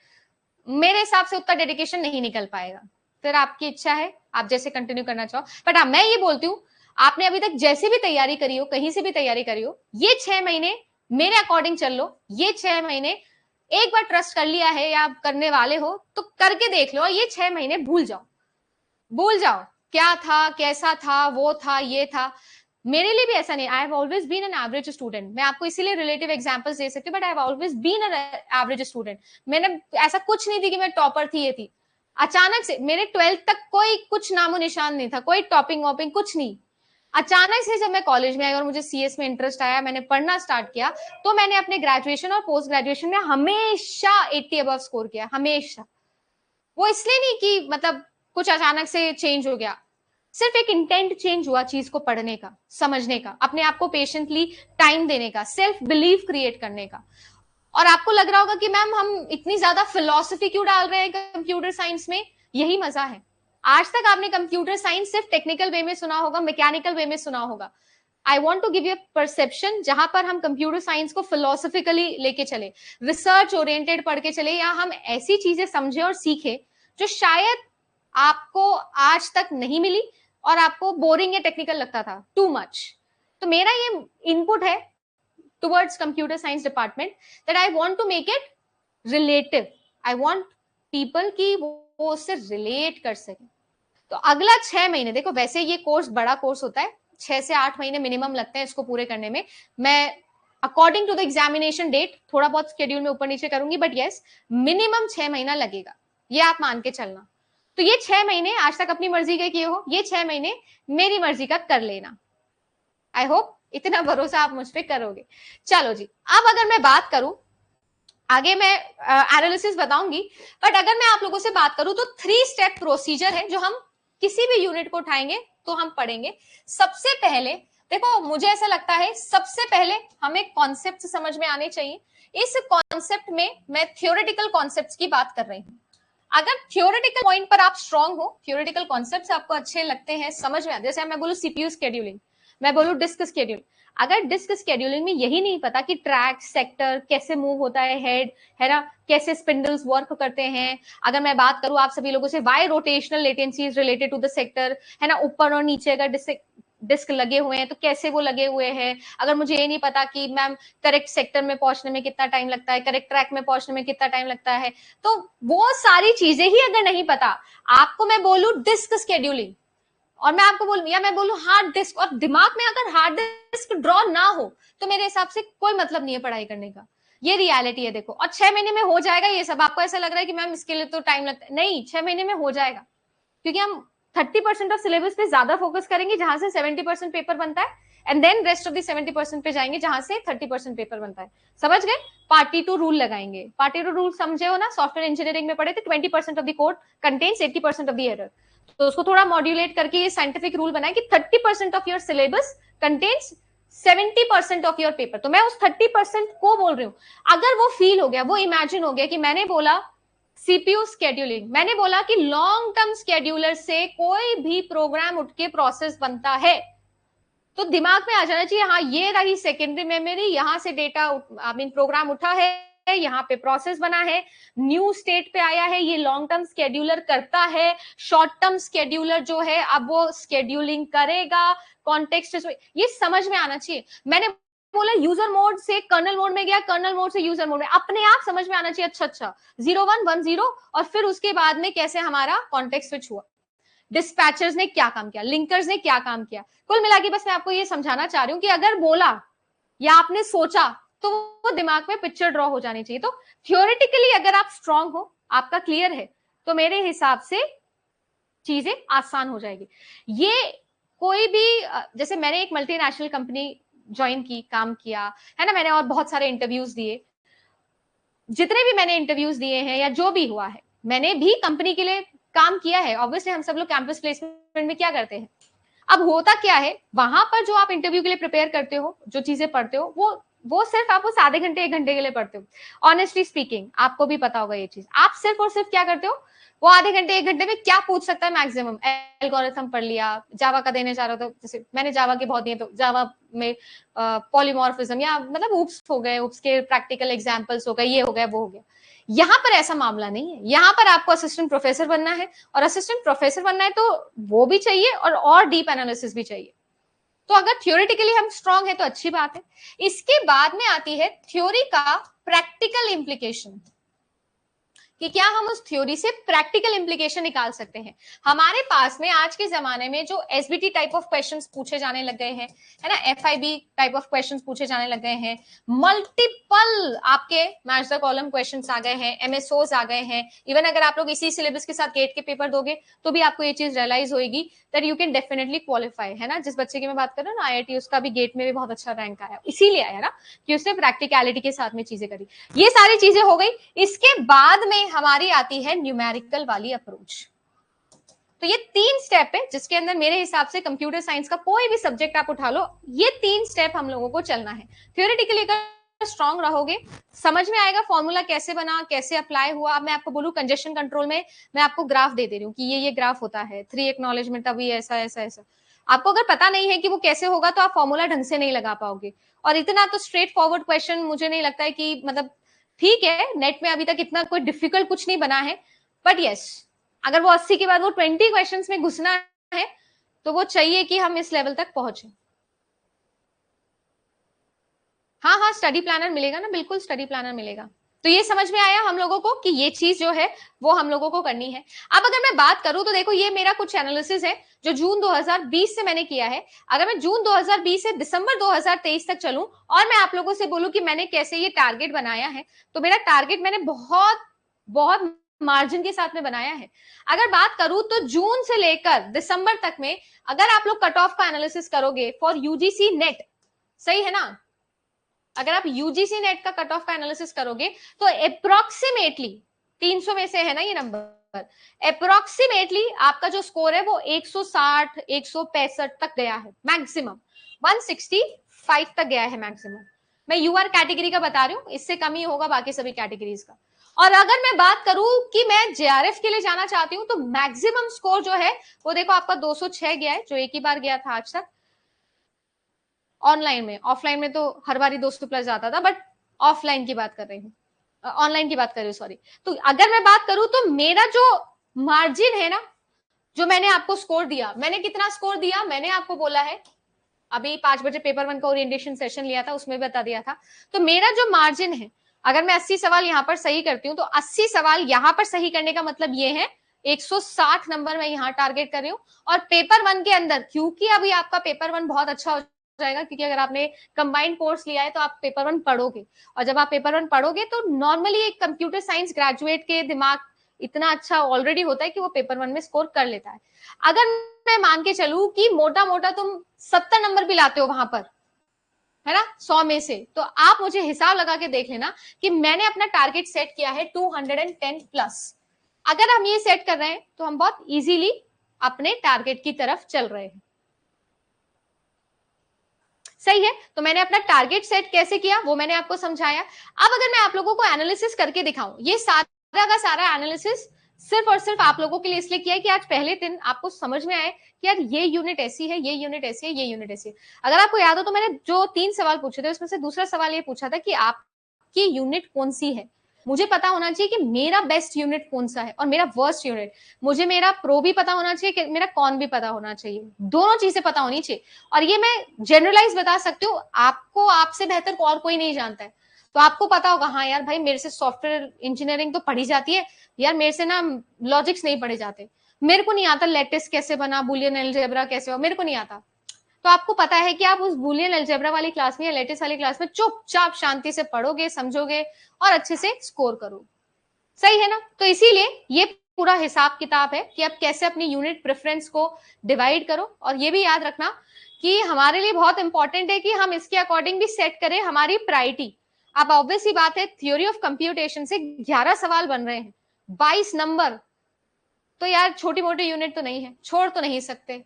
मेरे हिसाब से उतना डेडिकेशन नहीं निकल पाएगा। फिर आपकी इच्छा है, आप जैसे कंटिन्यू करना चाहो। बट हाँ, मैं ये बोलती हूँ, आपने अभी तक जैसे भी तैयारी करी हो, कहीं से भी तैयारी करी हो, ये 6 महीने मेरे अकॉर्डिंग चल लो। ये 6 महीने एक बार ट्रस्ट कर लिया है या करने वाले हो तो करके देख लो, और ये 6 महीने भूल जाओ, भूल जाओ क्या था, कैसा था, वो था, ये था। मेरे लिए भी ऐसा नहीं, I have always been an average student. मैं आपको इसीलिए रिलेटिव एग्जांपल्स दे सकती हूँ, but I have always been an average student. मैंने ऐसा कुछ नहीं थी कि मैं टॉपर थी, ये थी। अचानक से मेरे 12th तक कोई कुछ नामो निशान नहीं था, कोई टॉपिंग वॉपिंग कुछ नहीं। अचानक से जब मैं कॉलेज में आई और मुझे सीएस में इंटरेस्ट आया, मैंने पढ़ना स्टार्ट किया, तो मैंने अपने ग्रेजुएशन और पोस्ट ग्रेजुएशन में हमेशा 80 अबव स्कोर किया, हमेशा। वो इसलिए नहीं कि मतलब कुछ अचानक से चेंज हो गया, सिर्फ एक इंटेंट चेंज हुआ चीज को पढ़ने का, समझने का, अपने आप को पेशेंटली टाइम देने का, सेल्फ बिलीव क्रिएट करने का। और आपको लग रहा होगा कि मैम हम इतनी ज्यादा फिलॉसफी क्यों डाल रहे हैं कंप्यूटर साइंस में? यही मजा है। आज तक आपने कंप्यूटर साइंस सिर्फ टेक्निकल वे में सुना होगा, मैकेनिकल वे में सुना होगा। I want to give you perception जहां पर हम कंप्यूटर साइंस को फिलोसफिकली लेके चले, रिसर्च ओरिएंटेड पढ़ के चले, या हम ऐसी चीजें समझे और सीखे जो शायद आपको आज तक नहीं मिली और आपको बोरिंग या टेक्निकल लगता था, टू मच। तो मेरा ये इनपुट है towards computer science department that I want to make it relative. I want people की वो उससे relate कर सके। तो अगला 6 महीने, देखो वैसे ये कोर्स बड़ा कोर्स होता है, 6 से 8 महीने मिनिमम लगते हैं इसको पूरे करने में। मैं according to the examination date थोड़ा बहुत स्केड्यूल में ऊपर नीचे करूंगी, बट यस मिनिमम 6 महीना लगेगा, ये आप मान के चलना। तो ये 6 महीने आज तक अपनी मर्जी के किए हो, ये 6 महीने मेरी मर्जी का कर लेना। आई होप इतना भरोसा आप मुझ पे करोगे। चलो जी, अब अगर मैं बात करूं, आगे मैं एनालिसिस बताऊंगी, बट अगर मैं आप लोगों से बात करूं तो 3 स्टेप प्रोसीजर है जो हम किसी भी यूनिट को उठाएंगे तो हम पढ़ेंगे। सबसे पहले देखो, मुझे ऐसा लगता है सबसे पहले हमें कॉन्सेप्ट समझ में आने चाहिए। इस कॉन्सेप्ट में मैं थियोरेटिकल कॉन्सेप्ट्स की बात कर रही हूं। अगर थियोरेटिकल पॉइंट पर आप स्ट्रांग हो, थियोरेटिकल कॉन्सेप्ट्स आपको अच्छे लगते हैं, समझ में आते, जैसे मैं बोलूं सीपीयू स्केड्यूलिंग, मैं बोलूं डिस्क शेड्यूल, अगर डिस्क शेड्यूलिंग में यही नहीं पता कि ट्रैक सेक्टर कैसे मूव होता है, हेड है ना, कैसे स्पिंडल्स वर्क करते हैं, अगर मैं बात करूं आप सभी लोगों से why rotational latency is related to the sector, है ना, ऊपर और नीचे अगर डिस्क लगे हुए हैं तो कैसे वो लगे हुए हैं, अगर मुझे ये नहीं पता कि मैम करेक्ट सेक्टर में पहुंचने में कितना टाइम लगता है, करेक्ट ट्रैक में पहुंचने में कितना टाइम लगता है, तो वो सारी चीजें ही अगर नहीं पता आपको, मैं बोलूं डिस्क शेड्यूलिंग और मैं आपको बोलूं, या मैं बोलूं हार्ड डिस्क, और दिमाग में अगर हार्ड डिस्क ड्रॉ ना हो तो मेरे हिसाब से कोई मतलब नहीं है पढ़ाई करने का। ये रियलिटी है देखो। और 6 महीने में हो जाएगा ये सब। आपको ऐसा लग रहा है कि मैम इसके लिए तो टाइम लगता है, नहीं, 6 महीने में हो जाएगा, क्योंकि हम 30% ऑफ सिलेबस पे ज्यादा फोकस करेंगे जहां से 70% पेपर बनता है, and then rest of the 70% पे जाएंगे जहां से 30% पेपर बनता है। समझ गए? पार्टी टू रूल लगाएंगे। पार्टी टू रूल समझे हो ना, सॉफ्टवेयर इंजीनियरिंग में पढ़े थे, 20% of the code contains 80% of the error. तो उसको थोड़ा मॉड्यूलेट करके ये साइंटिफिक रूल बनाए कि 30% of your syllabus contains 70% of your paper. तो मैं उस 30% को बोल रही हूं। अगर वो फील हो गया, वो इमेजिन हो गया कि मैंने बोला सीपीयू स्केड्यूलिंग, मैंने बोला कि लॉन्ग टर्म स्केड्यूलर से कोई भी प्रोग्राम उठ के प्रोसेस बनता है, तो दिमाग में आ जाना चाहिए हाँ ये रही सेकेंडरी मेमोरी, यहां से डेटा आई मीन प्रोग्राम उठा है, यहाँ पे प्रोसेस बना है, न्यू स्टेट पे आया है, ये लॉन्ग टर्म स्केड्यूलर करता है, शॉर्ट टर्म स्केड्यूलर जो है अब वो स्केड्यूलिंग करेगा, कॉन्टेक्स्ट ये समझ में आना चाहिए। मैंने बोला यूजर मोड से कर्नल मोड में गया, कर्नल मोड से यूजर मोड में, अपने आप समझ में आना चाहिए। अच्छा 0110 और फिर उसके बाद में कैसे हमारा कॉन्टेक्स्ट स्विच हुआ, डिस्पैचर्स ने क्या काम किया, लिंकर्स ने क्या काम किया। कुल मिला के बस मैं आपको ये समझाना चाह रही हूँ कि अगर बोला या आपने सोचा तो वो दिमाग में पिक्चर ड्रॉ हो जानी चाहिए। तो थियोरेटिकली अगर आप स्ट्रांग हो, आपका क्लियर है, तो मेरे हिसाब से चीजें आसान हो जाएगी। ये कोई भी जैसे मैंने एक मल्टीनेशनल कंपनी ज्वाइन की, काम किया है ना, मैंने और बहुत सारे इंटरव्यूज दिए, जितने भी मैंने इंटरव्यूज दिए हैं या जो भी हुआ है, मैंने भी कंपनी के लिए काम किया है। ऑब्वियसली हम सब लोग कैंपस प्लेसमेंट में क्या करते हैं। अब होता क्या है, वहां पर जो आप इंटरव्यू के लिए प्रिपेयर करते हो, जो चीजें पढ़ते हो, वो सिर्फ आप उस आधे घंटे 1 घंटे के लिए पढ़ते हो। ऑनेस्टली स्पीकिंग आपको भी पता होगा ये चीज। आप सिर्फ और सिर्फ क्या करते हो, वो आधे घंटे 1 घंटे में क्या पूछ सकता है मैक्सिमम, एल्गोरिथम पढ़ लिया, जावा का देने जा रहा था, जैसे मैंने जावा के बहुत दिए, तो जावा में पॉलीमॉर्फिज्म या मतलब ऊप्स हो गए, ऊप्स के प्रैक्टिकल एग्जांपल्स हो गए, ये हो गया वो हो गया। यहाँ पर ऐसा मामला नहीं है। यहाँ पर आपको असिस्टेंट प्रोफेसर बनना है, और असिस्टेंट प्रोफेसर बनना है तो वो भी चाहिए और डीप एनालिसिस भी चाहिए। तो अगर थियोरेटिकली हम स्ट्रांग है तो अच्छी बात है। इसके बाद में आती है थ्योरी का प्रैक्टिकल इंप्लीकेशन, कि क्या हम उस थ्योरी से प्रैक्टिकल इंप्लीकेशन निकाल सकते हैं। हमारे पास में आज के जमाने में जो एसबीटी टाइप ऑफ क्वेश्चंस पूछे जाने लग गए हैं, है ना, एफआईबी टाइप ऑफ क्वेश्चंस पूछे जाने लग गए हैं, मल्टीपल आपके मैच द कॉलम क्वेश्चंस आ गए हैं, एमएसओज आ गए हैं। इवन अगर आप लोग इसी सिलेबस के साथ गेट के पेपर दोगे तो भी आपको ये चीज रियलाइज होगी that you can definitely qualify, है ना। जिस बच्चे की मैं बात कर रहा हूँ ना, आईआईटी, उसका भी गेट में भी बहुत अच्छा रैंक आया, इसीलिए आया ना कि उसने प्रैक्टिकलिटी के साथ में चीजें करी। ये सारी चीजें हो गई। इसके बाद में हमारी आती है न्यूमेरिकल वाली अप्रोच। तो ये 3 स्टेप है जिसके अंदर मेरे हिसाब से कंप्यूटर साइंस का कोई भी सब्जेक्ट आप उठा लो, ये 3 स्टेप हम लोगों को चलना है। थ्योरेटिकली अगर स्ट्रांग रहोगे, समझ में आएगा फॉर्मूला कैसे बना, कैसे अप्लाई हुआ। अब मैं आपको बोलूं कंजेशन कंट्रोल में मैं आपको ग्राफ दे रही हूँ कि ये ग्राफ होता है, 3 एक्नॉलेजमेंट अभी ऐसा ऐसा ऐसा। आपको अगर पता नहीं है कि वो कैसे होगा तो आप फॉर्मूला ढंग से नहीं लगा पाओगे। और इतना तो स्ट्रेट फॉरवर्ड क्वेश्चन मुझे नहीं लगता है कि, मतलब ठीक है, नेट में अभी तक इतना कोई डिफिकल्ट कुछ नहीं बना है, बट यस, अगर वो 80 के बाद वो 20 क्वेश्चंस में घुसना है तो वो चाहिए कि हम इस लेवल तक पहुंचे। हाँ हाँ, स्टडी प्लानर मिलेगा ना, बिल्कुल स्टडी प्लानर मिलेगा। तो ये समझ में आया हम लोगों को कि ये चीज जो है वो हम लोगों को करनी है। अब अगर मैं बात करूं तो देखो, ये मेरा कुछ एनालिसिस है जो जून 2020 से मैंने किया है। अगर मैं जून 2020 से दिसंबर 2023 तक चलूं और मैं आप लोगों से बोलूं कि मैंने कैसे ये टारगेट बनाया है, तो मेरा टारगेट मैंने बहुत बहुत मार्जिन के साथ में बनाया है। अगर बात करूं तो जून से लेकर दिसंबर तक में अगर आप लोग कट ऑफ का एनालिसिस करोगे फॉर यूजीसी नेट, सही है ना, अगर आप यूजीसी नेट का कट ऑफ का एनालिसिस करोगे तो अप्रोक्सीमेटली 300 में से है ना ये नंबर, अप्रोक्सीमेटली आपका जो स्कोर है वो 160 165 तक गया है मैक्सिमम, 165 तक गया है मैक्सिमम। मैं यूआर कैटेगरी का बता रही हूँ, इससे कम ही होगा बाकी सभी कैटेगरीज का। और अगर मैं बात करूं कि मैं जेआरएफ के लिए जाना चाहती हूँ तो मैक्सिमम स्कोर जो है वो देखो आपका 206 गया है, जो एक ही बार गया था आज तक ऑनलाइन में। ऑफलाइन में तो हर बार 200+ जाता था, बट ऑफलाइन की बात कर रही हूँ, ऑनलाइन की बात कर रही हूँ, सॉरी। तो अगर मैं बात करूं तो मेरा जो मार्जिन है ना, जो मैंने आपको स्कोर दिया, मैंने कितना स्कोर दिया, मैंने आपको बोला है अभी 5 बजे पेपर 1 का ओरिएंटेशन सेशन लिया था, उसमें बता दिया था। तो मेरा जो मार्जिन है, अगर मैं 80 सवाल यहां पर सही करती हूँ तो 80 सवाल यहां पर सही करने का मतलब ये है 160 नंबर मैं यहां टारगेट कर रही हूँ। और पेपर 1 के अंदर, क्योंकि अभी आपका पेपर 1 बहुत अच्छा हो जाएगा, क्योंकि अगर आपने कंबाइंड कोर्स लिया है तो आप पेपर 1 पढ़ोगे, और जब आप पेपर 1 पढ़ोगे तो नॉर्मली एक कंप्यूटर साइंस ग्रेजुएट के दिमाग इतना अच्छा ऑलरेडी होता है कि वो पेपर 1 में स्कोर कर लेता है। अगर मैं मान के चलूं कि मोटा मोटा तुम 70 नंबर भी लाते हो वहां पर, है ना, 100 में से, तो आप मुझे हिसाब लगा के देख लेना कि मैंने अपना टारगेट सेट किया है 210+। अगर हम ये सेट कर रहे हैं तो हम बहुत इजीली अपने टारगेट की तरफ चल रहे हैं, सही है। तो मैंने अपना टारगेट सेट कैसे किया वो मैंने आपको समझाया। अब अगर मैं आप लोगों को एनालिसिस करके दिखाऊं, ये सारा का सारा एनालिसिस सिर्फ और सिर्फ आप लोगों के लिए इसलिए किया है कि आज पहले दिन आपको समझ में आए कि यार ये यूनिट ऐसी है, ये यूनिट ऐसी है, ये यूनिट ऐसी है। अगर आपको याद हो तो मैंने जो 3 सवाल पूछे थे उसमें से दूसरा सवाल ये पूछा था कि आपकी यूनिट कौन सी है। मुझे पता होना चाहिए कि मेरा बेस्ट यूनिट कौन सा है और मेरा वर्स्ट यूनिट। मुझे मेरा प्रो भी पता होना चाहिए कि मेरा कॉन भी पता होना चाहिए, दोनों चीजें पता होनी चाहिए। और ये मैं जनरलाइज बता सकती हूँ, आपको आपसे बेहतर और कोई नहीं जानता है। तो आपको पता होगा, हाँ यार भाई मेरे से सॉफ्टवेयर इंजीनियरिंग तो पढ़ी जाती है, यार मेरे से ना लॉजिक्स नहीं पढ़े जाते, मेरे को नहीं आता लेटिस कैसे बना, बुलियन अलजेब्रा कैसे हो, मेरे को नहीं आता। तो आपको पता है कि आप उस बुलियन अलजेब्रा वाली क्लास में या लेटिस वाली क्लास में चुपचाप शांति से पढ़ोगे, समझोगे और अच्छे से स्कोर करोगे, सही है ना। तो इसीलिए ये पूरा हिसाब किताब है कि आप कैसे अपनी यूनिट प्रेफरेंस को डिवाइड करो। और ये भी याद रखना कि हमारे लिए बहुत इंपॉर्टेंट है कि हम इसके अकॉर्डिंग भी सेट करें हमारी प्रायोरिटी। अब ऑब्वियस ही बात है, थ्योरी ऑफ कंप्यूटेशन से 11 सवाल बन रहे हैं, 22 नंबर, तो यार छोटी मोटी यूनिट तो नहीं है, छोड़ तो नहीं सकते,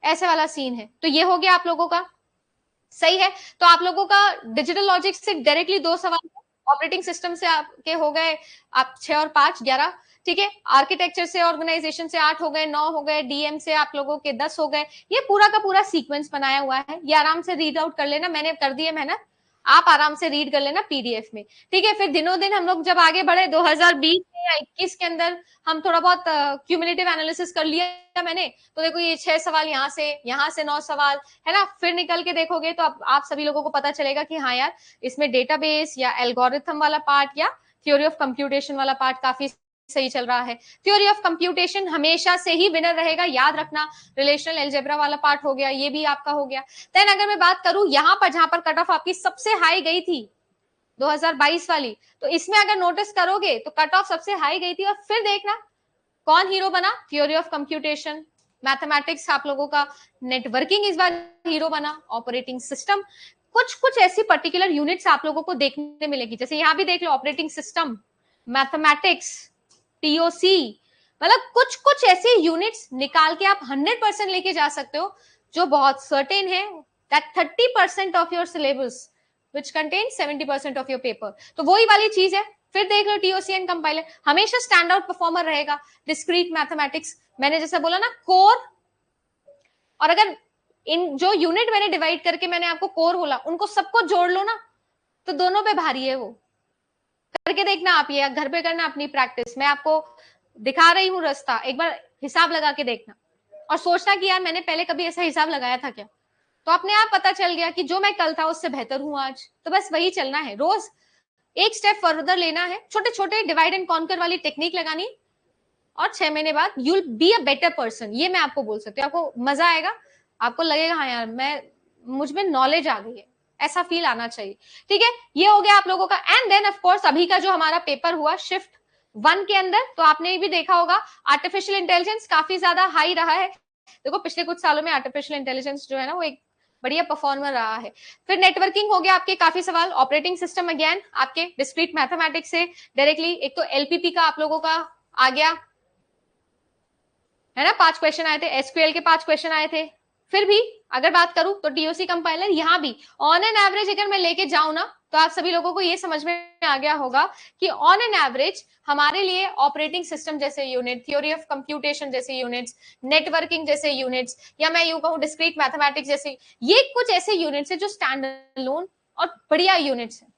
ऐसे वाला सीन है। तो ये हो गया आप लोगों का, सही है। तो आप लोगों का डिजिटल लॉजिक से डायरेक्टली 2 सवाल, ऑपरेटिंग सिस्टम से आपके हो गए आप 6 और 5 11, ठीक है। आर्किटेक्चर से, ऑर्गेनाइजेशन से 8 हो गए, 9 हो गए, डीएम से आप लोगों के 10 हो गए। ये पूरा का पूरा सीक्वेंस बनाया हुआ है, ये आराम से रीड आउट कर लेना, मैंने कर दी है मेहनत, आप आराम से रीड कर लेना पीडीएफ में, ठीक है। फिर दिनों दिन हम लोग जब आगे बढ़े 2020 या 21 के अंदर हम थोड़ा बहुत क्यूमुलेटिव एनालिसिस कर लिया मैंने, तो देखो ये 6 सवाल यहाँ से 9 सवाल, है ना। फिर निकल के देखोगे तो आप सभी लोगों को पता चलेगा कि हाँ यार इसमें डेटाबेस या एल्गोरिथम वाला पार्ट या थ्योरी ऑफ कंप्यूटेशन वाला पार्ट काफी सही चल रहा है। थ्योरी ऑफ कंप्यूटेशन हमेशा से ही विनर रहेगा, याद रखना। रिलेशनल अलजेब्रा वाला पार्ट हो गया, ये भी आपका हो गया। देन अगर मैं बात करूं यहाँ पर जहां पर कट ऑफ आपकी सबसे हाई गई थी 2022 वाली, तो इसमें अगर नोटिस करोगे तो कट ऑफ सबसे हाई गई थी। और फिर देखना कौन हीरो बना, थ्योरी ऑफ कंप्यूटेशन, मैथमेटिक्स आप लोगों का, नेटवर्किंग इस बार हीरो बना, ऑपरेटिंग सिस्टम। कुछ कुछ ऐसी पर्टिकुलर यूनिट्स आप लोगों को देखने मिलेगी, जैसे यहां भी देख लो ऑपरेटिंग सिस्टम, मैथमेटिक्स, टीओसी, मतलब कुछ कुछ ऐसी यूनिट्स निकाल के आप 100% लेके जा सकते हो, जो बहुत सर्टेन है that 30% of your syllabus which contain 70% of your paper. तो वही वाली चीज है। फिर देख लो टीओसी एंड कंपाइलर, हमेशा स्टैंड आउट परफॉर्मर रहेगा। डिस्क्रीट मैथमेटिक्स, मैंने जैसा बोला ना कोर, और अगर इन जो यूनिट मैंने डिवाइड करके मैंने आपको कोर बोला, उनको सबको जोड़ लो ना, तो दोनों पे भारी है वो। करके देखना आप, ये घर पे करना अपनी प्रैक्टिस। मैं आपको दिखा रही हूँ रास्ता, एक बार हिसाब लगा के देखना और सोचना कि यार मैंने पहले कभी ऐसा हिसाब लगाया था क्या, तो अपने आप पता चल गया कि जो मैं कल था उससे बेहतर हूं आज। तो बस वही चलना है, रोज एक स्टेप फर्दर लेना है, छोटे छोटे डिवाइड एंड कॉन्कर वाली टेक्निक लगानी, और 6 महीने बाद you will be a better person. ये मैं आपको बोल सकती हूँ, आपको मजा आएगा, आपको लगेगा हाँ यार मैं, मुझ में नॉलेज आ गई है, ऐसा फील आना चाहिए। ठीक है, ये हो गया आप लोगों का। एंड देन ऑफ कोर्स अभी का जो हमारा पेपर हुआ शिफ्ट 1 के अंदर, तो आपने भी देखा होगा आर्टिफिशियल इंटेलिजेंस काफी ज्यादा हाई रहा है। देखो पिछले कुछ सालों में आर्टिफिशियल इंटेलिजेंस जो है ना वो एक बढ़िया परफॉर्मर रहा है। फिर नेटवर्किंग हो गया आपके काफी सवाल, ऑपरेटिंग सिस्टम अगेन आपके डिस्क्रीट मैथमेटिक्स से डायरेक्टली, एक तो एलपीपी का आप लोगों का आ गया है ना, 5 क्वेश्चन आए थे, एसक्यूएल के 5 क्वेश्चन आए थे। फिर भी अगर बात करूं तो टीओसी कंपाइलर यहां भी ऑन एन एवरेज अगर मैं लेके जाऊं ना, तो आप सभी लोगों को ये समझ में आ गया होगा कि ऑन एन एवरेज हमारे लिए ऑपरेटिंग सिस्टम जैसे यूनिट, थ्योरी ऑफ कंप्यूटेशन जैसे यूनिट्स, नेटवर्किंग जैसे यूनिट्स, या मैं यूं कहूं डिस्क्रीट मैथमेटिक्स जैसे, ये कुछ ऐसे यूनिट्स है जो स्टैंड अलोन और बढ़िया यूनिट्स है।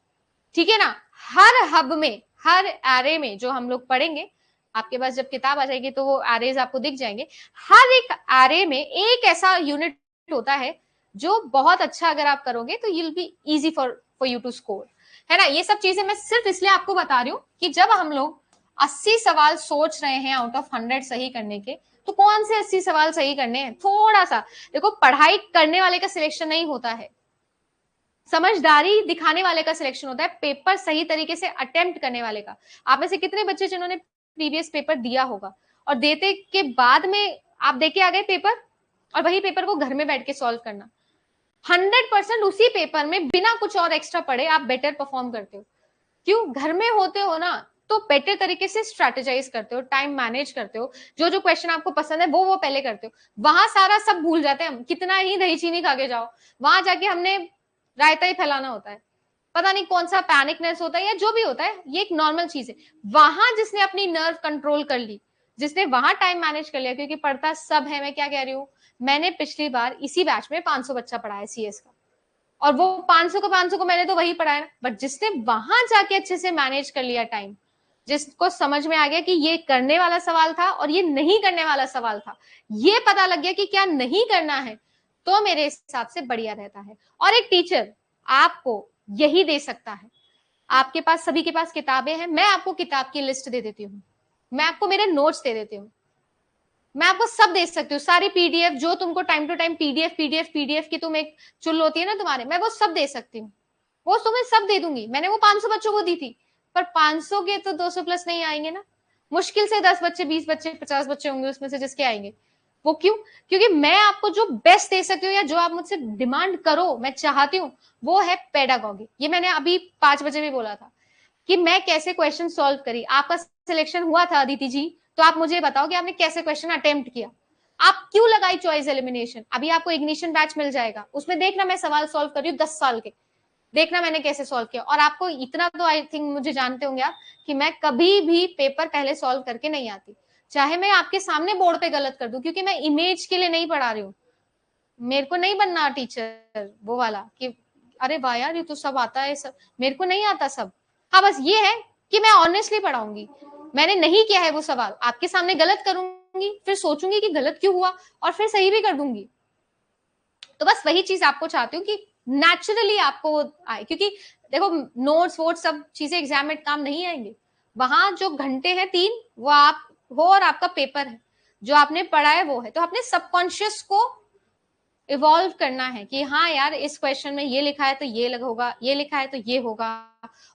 ठीक है ना, हर हब में, हर एरे में जो हम लोग पढ़ेंगे, आपके पास जब किताब आ जाएगी तो वो एरेज आपको दिख जाएंगे। हर एक एरे में एक ऐसा यूनिट होता है जो बहुत अच्छा अगर आप करोगे तो you will be easy for you to score, है ना। ये सब चीजें मैं सिर्फ इसलिए आपको बता रही हूँ कि जब हम लोग 80 सवाल सोच रहे हैं आउट ऑफ 100 सही करने के, तो कौन से 80 सवाल सही करने हैं, थोड़ा सा देखो, पढ़ाई करने वाले का सिलेक्शन नहीं होता है, समझदारी दिखाने वाले का सिलेक्शन होता है, पेपर सही तरीके से अटेम्प्ट करने वाले का। आप में से कितने बच्चे जिन्होंने प्रीवियस पेपर दिया होगा और देते के बाद में आप देके आ गए पेपर, और वही पेपर को घर में बैठ के सॉल्व करना, 100% उसी पेपर में बिना कुछ और एक्स्ट्रा पढ़े आप बेटर परफॉर्म करते हो। क्यों? घर में होते हो ना, तो बेटर तरीके से स्ट्रेटेजाइज करते हो, टाइम मैनेज करते हो, जो जो क्वेश्चन आपको पसंद है वो पहले करते हो। वहां सारा सब भूल जाते हैं हम, कितना ही दही चीनी खा के जाओ, वहां जाके हमने रायता ही फैलाना होता है, पता नहीं कौन सा पैनिकनेस होता है या जो भी होता है, ये एक नॉर्मल चीज है। वहां जिसने अपनी नर्व कंट्रोल कर ली, जिसने वहां टाइम मैनेज कर लिया, क्योंकि पढ़ता सब है, मैं क्या कह रही हूँ, मैंने पिछली बार इसी बैच में 500 बच्चा पढ़ाया सीएस का, और वो 500 को मैंने तो वही पढ़ाया, बट जिसने वहां जाके अच्छे से मैनेज कर लिया टाइम, जिसको समझ में आ गया कि ये करने वाला सवाल था और ये नहीं करने वाला सवाल था, ये पता लग गया कि क्या नहीं करना है, तो मेरे हिसाब से बढ़िया रहता है। और एक टीचर आपको यही दे सकता है। आपके पास, सभी के पास किताबें हैं, मैं आपको किताब की लिस्ट दे देती हूँ, मैं आपको मेरे नोट्स दे देती हूँ, मैं आपको सब दे सकती हूँ, सारी पीडीएफ जो तुमको टाइम टू टाइम पीडीएफ की तुम एक चुल होती है ना तुम्हारे, मैं वो सब दे सकती हूँ, वो तुम्हें सब दे दूंगी। मैंने वो 500 बच्चों को दी थी, पर 500 के तो 200 प्लस नहीं आएंगे ना, मुश्किल से 10 बच्चे, 20 बच्चे, 50 बच्चे होंगे उसमें से जिसके आएंगे। वो क्यों? क्योंकि मैं आपको जो बेस्ट दे सकती हूँ या जो आप मुझसे डिमांड करो, मैं चाहती हूँ, वो है पेडागॉगी। ये मैंने अभी 5 बजे भी बोला था कि मैं कैसे क्वेश्चन सॉल्व करी। आपका सिलेक्शन हुआ था अदिति जी, तो आप मुझे बताओ कि आपने कैसे क्वेश्चन अटेम्प्ट किया, आप क्यों लगाई चॉइस एलिमिनेशन। अभी आपको इग्निशन बैच मिल जाएगा, उसमें देखना मैं सवाल सॉल्व कर रही हूँ 10 साल के, देखना मैंने कैसे सॉल्व किया। और आपको इतना तो आई थिंक मुझे जानते होंगे आप कि मैं कभी भी पेपर पहले सॉल्व करके नहीं आती, चाहे मैं आपके सामने बोर्ड पे गलत कर दूं, क्योंकि मैं इमेज के लिए नहीं पढ़ा रही हूँ। मेरे को नहीं बनना टीचर वो वाला कि अरे वाह यार ये तो सब आता है, सब मेरे को नहीं आता सब। हाँ बस ये है कि मैं ऑनेस्टली पढ़ाऊंगी, मैंने नहीं किया है वो सवाल, आपके सामने गलत करूंगी, फिर सोचूंगी कि गलत क्यों हुआ और फिर सही भी कर दूंगी। तो बस वही चीज आपको चाहती हूँ कि नेचुरली आपको आए, क्योंकि देखो नोट्स वोट सब चीजें एग्जाम में काम नहीं आएंगे, वहां जो घंटे हैं 3 वो आप हो और आपका पेपर है, जो आपने पढ़ा है वो है। तो अपने सबकॉन्शियस को इवॉल्व करना है कि हाँ यार इस क्वेश्चन में ये लिखा है तो ये होगा, ये लिखा है तो ये होगा।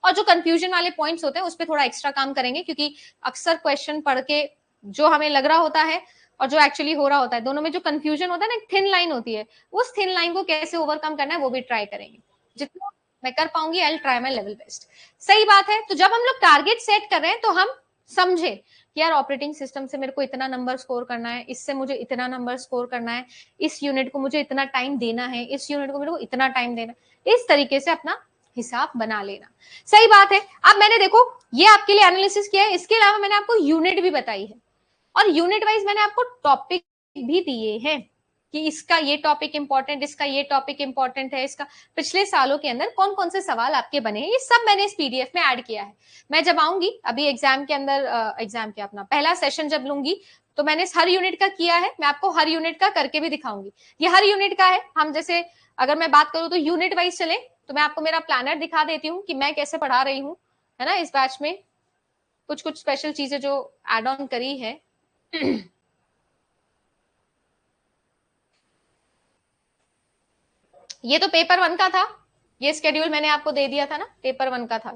और जो कंफ्यूजन वाले पॉइंट्स होते हैं उस पर थोड़ा एक्स्ट्रा काम करेंगे, क्योंकि अक्सर क्वेश्चन पढ़ के जो हमें लग रहा होता है और जो एक्चुअली हो रहा होता है, दोनों में जो कंफ्यूजन होता है ना, एक थिन लाइन होती है, उस थिन लाइन को कैसे ओवरकम करना है वो भी ट्राई करेंगे। जितना मैं कर पाऊंगी I will try my level best. सही बात है। तो जब हम लोग टारगेट सेट कर रहे हैं तो हम समझे कि यार ऑपरेटिंग सिस्टम से मेरे को इतना नंबर स्कोर करना है, इससे मुझे इतना नंबर स्कोर करना है, इस यूनिट को मुझे इतना टाइम देना है, इस यूनिट को मेरे को इतना टाइम देना है, इस तरीके से अपना हिसाब बना लेना। सही बात है। अब मैंने देखो ये आपके लिए एनालिसिस किया है, इसके अलावा मैंने आपको यूनिट भी बताई है और यूनिट वाइज मैंने आपको टॉपिक भी दिए हैं कि इसका ये टॉपिक इंपॉर्टेंट, इसका ये टॉपिक इंपॉर्टेंट है, इसका पिछले सालों के अंदर कौन कौन से सवाल आपके बने हैं, ये सब मैंने इस पीडीएफ में ऐड किया है। मैं जब आऊंगी अभी एग्जाम के अंदर, एग्जाम के अपना पहला सेशन जब लूंगी तो मैंने हर यूनिट का किया है, मैं आपको हर यूनिट का करके भी दिखाऊंगी। ये हर यूनिट का है। हम जैसे अगर मैं बात करूं तो यूनिट वाइज चले तो मैं आपको मेरा प्लानर दिखा देती हूँ कि मैं कैसे पढ़ा रही हूँ, है ना। इस बैच में कुछ कुछ स्पेशल चीजें जो एड ऑन करी है ये तो पेपर 1 का था, ये स्केड्यूल मैंने आपको दे दिया था ना, पेपर 1 का था।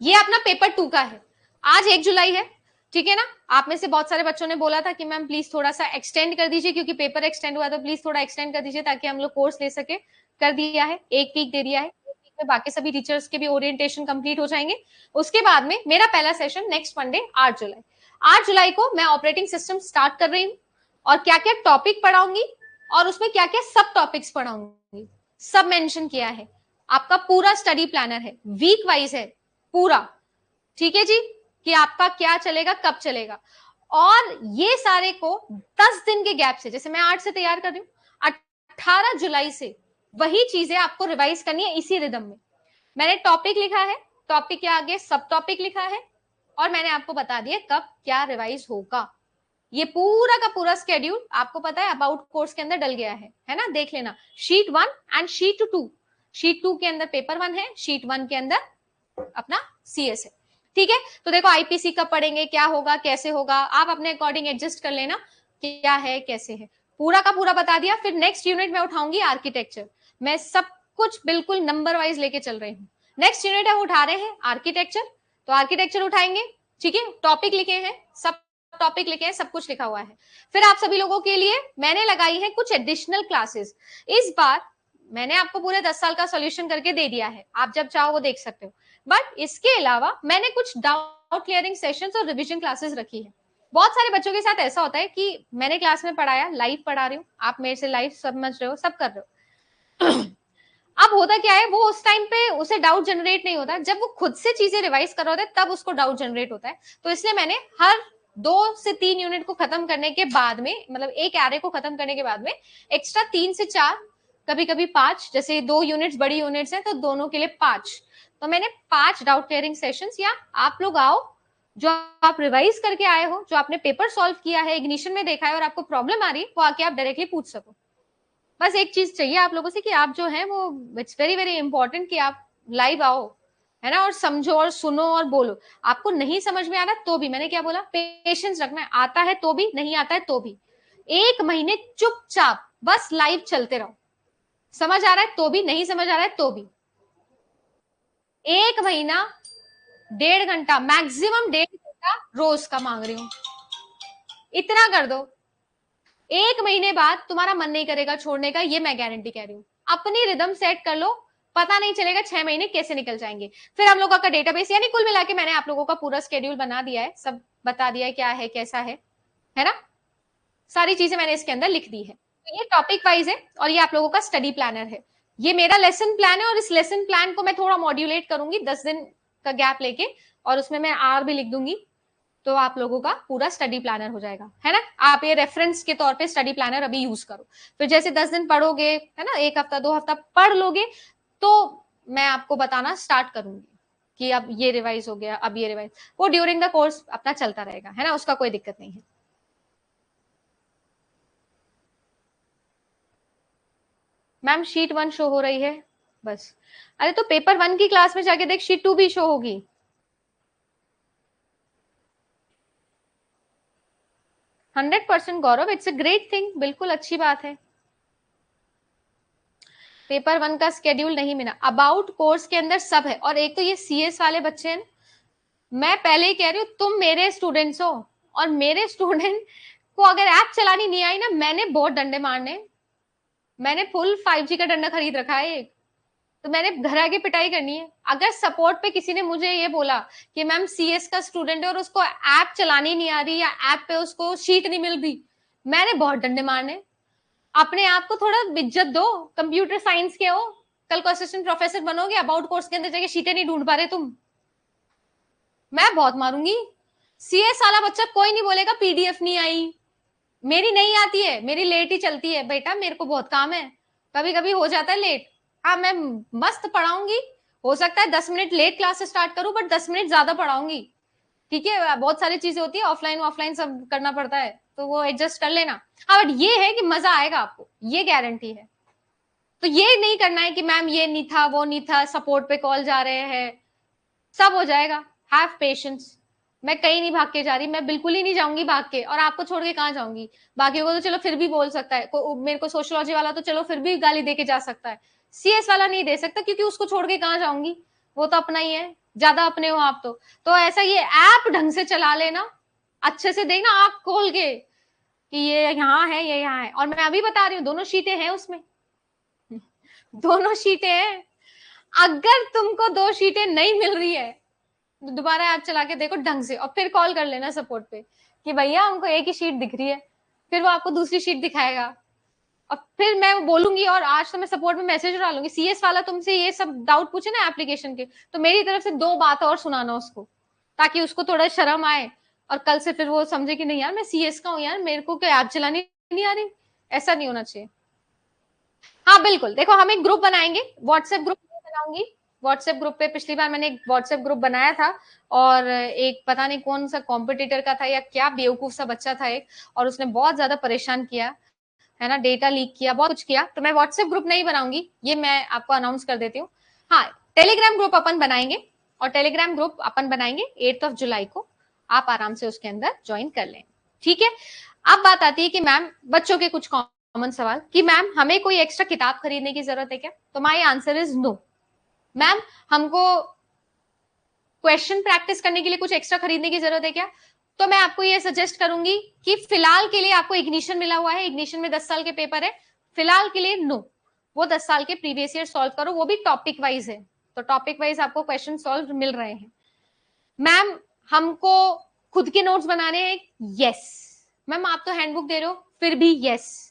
ये अपना पेपर 2 का है। आज 1 जुलाई है, ठीक है ना। आप में से बहुत सारे बच्चों ने बोला था कि मैम प्लीज थोड़ा सा एक्सटेंड कर दीजिए, क्योंकि पेपर एक्सटेंड हुआ, तो प्लीज थोड़ा एक्सटेंड कर दीजिए ताकि हम लोग कोर्स ले सके। कर दिया है, 1 वीक दे दिया है, 1 वीक में बाकी सभी टीचर्स के भी ओरिएंटेशन कंप्लीट हो जाएंगे। उसके बाद में मेरा पहला सेशन नेक्स्ट मंडे 8 जुलाई, 8 जुलाई को मैं ऑपरेटिंग सिस्टम स्टार्ट कर रही हूँ और क्या क्या टॉपिक पढ़ाऊंगी और उसमें क्या क्या सब टॉपिक्स पढ़ाऊंगी सब मेंशन किया है। आपका पूरा स्टडी प्लानर है, वीक वाइज है पूरा, ठीक है जी, कि आपका क्या चलेगा कब चलेगा। और ये सारे को 10 दिन के गैप से, जैसे मैं 8 से तैयार कर रही हूँ, 18 जुलाई से वही चीजें आपको रिवाइज करनी है इसी रिदम में। मैंने टॉपिक लिखा है, टॉपिक के आगे सब टॉपिक लिखा है और मैंने आपको बता दिया कब क्या रिवाइज होगा। ये पूरा का पूरा स्केड्यूल आपको पता है अबाउट कोर्स के अंदर डल गया है ना। देख लेना शीट 1 एंड शीट 2। शीट 2 के अंदर पेपर 1 है, शीट 1 के अंदर अपना सीएस है, ठीक है। तो देखो आईपीसी कब पढ़ेंगे, क्या होगा, कैसे होगा, आप अपने अकॉर्डिंग एडजस्ट कर लेना क्या है कैसे है, पूरा का पूरा बता दिया। फिर नेक्स्ट यूनिट में उठाऊंगी आर्किटेक्चर, मैं सब कुछ बिल्कुल नंबर वाइज लेके चल रही हूँ। नेक्स्ट यूनिट हम उठा रहे हैं आर्किटेक्चर, तो आर्किटेक्चर उठाएंगे, ठीक है। टॉपिक लिखे हैं, सब टॉपिक लिखे हैं, सब कुछ लिखा हुआ है। फिर आप सभी लोगों के लिए मैंने लगाई है कुछ एडिशनल क्लासेस। इस बार मैंने आपको पूरे 10 साल का सॉल्यूशन करके दे दिया है, आप जब चाहो वो देख सकते हो, बट इसके अलावा मैंने कुछ डाउट क्लियरिंग सेशंस और रिवीजन क्लासेस रखी है। बहुत सारे बच्चों के साथ ऐसा होता है कि मैंने क्लास में पढ़ाया, लाइव पढ़ा रही हूँ, आप मेरे से लाइव समझ रहे हो, सब कर रहे हो अब होता क्या है, वो उस टाइम पे उसे डाउट जनरेट नहीं होता, जब वो खुद से चीजें रिवाइज कर रहा होता है तब उसको डाउट जनरेट होता है। तो इसलिए मैंने हर 2 से 3 यूनिट को खत्म करने के बाद में, मतलब एक एरे को खत्म करने के बाद में एक्स्ट्रा 3 से 4, कभी कभी 5, जैसे 2 यूनिट्स बड़ी यूनिट्स हैं तो दोनों के लिए 5, तो मैंने 5 डाउट क्लियरिंग सेशंस, या आप लोग आओ जो आप रिवाइज करके आए हो, जो आपने पेपर सॉल्व किया है, इग्निशन में देखा है और आपको प्रॉब्लम आ रही है, वो आके आप डायरेक्टली पूछ सको। बस एक चीज चाहिए आप लोगों से कि आप जो है वो, इट्स वेरी वेरी इंपॉर्टेंट कि आप लाइव आओ, है ना, और समझो और सुनो और बोलो। आपको नहीं समझ में आ रहा तो भी, मैंने क्या बोला, पेशेंस रखना है, आता है तो भी, नहीं आता है तो भी, 1 महीने चुपचाप बस लाइव चलते रहो। समझ आ रहा है तो भी, नहीं समझ आ रहा है तो भी, 1 महीना 1.5 घंटा, मैक्सिमम 1.5 घंटा रोज का मांग रही हूँ, इतना कर दो। 1 महीने बाद तुम्हारा मन नहीं करेगा छोड़ने का, ये मैं गारंटी कह रही हूँ। अपनी रिदम सेट कर लो, पता नहीं चलेगा 6 महीने कैसे निकल जाएंगे। फिर हम लोगों का डेटाबेस, यानी कुल मिला के मैंने आप लोगों का पूरा स्केड्यूल बना दिया है, सब बता दिया है क्या है कैसा है ना, सारी चीजें मैंने इसके अंदर लिख दी है। तो ये टॉपिक वाइज है और ये आप लोगों का स्टडी प्लानर है। ये मेरा लेसन प्लान है और इस लेसन प्लान को मैं थोड़ा मॉड्यूलेट करूंगी 10 दिन का गैप लेके, और उसमें मैं आर भी लिख दूंगी, तो आप लोगों का पूरा स्टडी प्लानर हो जाएगा, है ना। आप ये रेफरेंस के तौर पे स्टडी प्लानर अभी यूज करो, फिर जैसे 10 दिन पढ़ोगे, है ना, 1 हफ्ता 2 हफ्ता पढ़ लोगे, तो मैं आपको बताना स्टार्ट करूंगी कि अब ये रिवाइज हो गया, अब ये रिवाइज, वो ड्यूरिंग द कोर्स अपना चलता रहेगा, है ना, उसका कोई दिक्कत नहीं है। मैम शीट 1 शो हो रही है बस। अरे तो पेपर 1 की क्लास में जाके देख, शीट 2 भी शो होगी। 100% गौरव, इट्स अ ग्रेट थिंग, बिल्कुल अच्छी बात है। पेपर 1 का स्केड्यूल नहीं मिला, अबाउट कोर्स के अंदर सब है। और एक तो ये सीएस वाले बच्चे हैं, मैं पहले ही कह रही हूँ, तुम मेरे स्टूडेंट्स हो, और मेरे स्टूडेंट को अगर ऐप चलानी नहीं आई ना, मैंने बहुत डंडे मारने, मैंने फुल 5G का डंडा खरीद रखा है एक, तो मैंने घर आके पिटाई करनी है। अगर सपोर्ट पे किसी ने मुझे ये बोला कि मैम सीएस का स्टूडेंट है और उसको ऐप चलानी नहीं आ रही, या ऐप पे उसको शीट नहीं मिल रही, मैंने बहुत डंडे मारने। अपने आप को थोड़ा इज्जत दो, कंप्यूटर साइंस के हो, कल को असिस्टेंट प्रोफेसर बनोगे, अबाउट कोर्स के अंदर जाके शीटें नहीं ढूंढ पा रहे तुम, मैं बहुत मारूंगी। सीएस वाला बच्चा कोई नहीं बोलेगा पीडीएफ नहीं आई, मेरी नहीं आती है, मेरी लेट ही चलती है बेटा, मेरे को बहुत काम है, कभी कभी हो जाता है लेट। हाँ मैं मस्त पढ़ाऊंगी, हो सकता है 10 मिनट लेट क्लास स्टार्ट करूं, बट 10 मिनट ज्यादा पढ़ाऊंगी, ठीक है। बहुत सारी चीजें होती है, ऑफलाइन ऑफलाइन सब करना पड़ता है, तो वो एडजस्ट कर लेना। हाँ बट ये है कि मजा आएगा आपको, ये गारंटी है। तो ये नहीं करना है कि मैम ये नहीं था वो नहीं था, सपोर्ट पे कॉल जा रहे हैं, सब हो जाएगा। Have patience. मैं कहीं नहीं भाग के जा रही, मैं बिल्कुल ही नहीं जाऊंगी भाग के, और आपको छोड़ के कहाँ जाऊंगी। बाकियों को तो चलो फिर भी बोल सकता है, मेरे को सोशियोलॉजी वाला तो चलो फिर भी गाली दे के जा सकता है, सीएस वाला नहीं दे सकता, क्योंकि उसको छोड़ के कहाँ जाऊंगी, वो तो अपना ही है, ज्यादा अपने हो आप तो ऐसा ये ऐप ढंग से चला लेना, अच्छे से देखना आंख खोल के कि ये यहाँ है ये यहाँ है। और मैं अभी बता रही हूँ, दोनों शीटें हैं उसमें, दोनों शीटें हैं। अगर तुमको 2 शीटें नहीं मिल रही है, दोबारा ऐप चला के देखो ढंग से, और फिर कॉल कर लेना सपोर्ट पे कि भैया हमको एक ही शीट दिख रही है, फिर वो आपको दूसरी शीट दिखाएगा। और फिर मैं बोलूंगी, और आज तो मैं सपोर्ट में मैसेज डालूंगी, सीएस वाला तुमसे ये सब डाउट पूछे ना एप्लीकेशन के, तो मेरी तरफ से 2 बात और सुनाना उसको, ताकि उसको थोड़ा शर्म आए, और कल से फिर वो समझे कि नहीं यार मैं सीएस का हूँ यार, मेरे को क्या ऐप चलानी नहीं आ रही। ऐसा नहीं होना चाहिए। हाँ बिल्कुल, देखो हम एक ग्रुप बनाएंगे, व्हाट्सएप ग्रुप बनाऊंगी। व्हाट्सएप ग्रुप पे पिछली बार मैंने एक व्हाट्सएप ग्रुप बनाया था, और एक पता नहीं कौन सा कॉम्पिटिटर का था या क्या बेवकूफ सा बच्चा था एक, और उसने बहुत ज्यादा परेशान किया है ना, डेटा लीक किया, बहुत कुछ किया, तो मैं व्हाट्सएप ग्रुप नहीं बनाऊंगी, ये मैं आपको अनाउंस कर देती हूँ। हाँ टेलीग्राम ग्रुप अपन बनाएंगे, और टेलीग्राम ग्रुप अपन बनाएंगे 8 जुलाई को, आप आराम से उसके अंदर ज्वाइन कर लें, ठीक है। अब बात आती है कि मैम बच्चों के कुछ कॉमन सवाल कि मैम हमें कोई एक्स्ट्रा किताब खरीदने की जरूरत है क्या, तो my answer is no. Ma'am हमको क्वेश्चन प्रैक्टिस करने के लिए कुछ एक्स्ट्रा खरीदने की जरूरत है क्या, तो मैं आपको ये सजेस्ट करूंगी कि फिलहाल के लिए आपको इग्निशन मिला हुआ है, इग्निशन में 10 साल के पेपर है, फिलहाल के लिए नो, वो 10 साल के प्रीवियस ईयर सॉल्व करो, वो भी टॉपिक वाइज है, तो टॉपिक वाइज आपको क्वेश्चन सॉल्व मिल रहे हैं। मैम हमको खुद के नोट्स बनाने हैं, यस। मैम आप तो हैंडबुक दे रहे हो, फिर भी यस।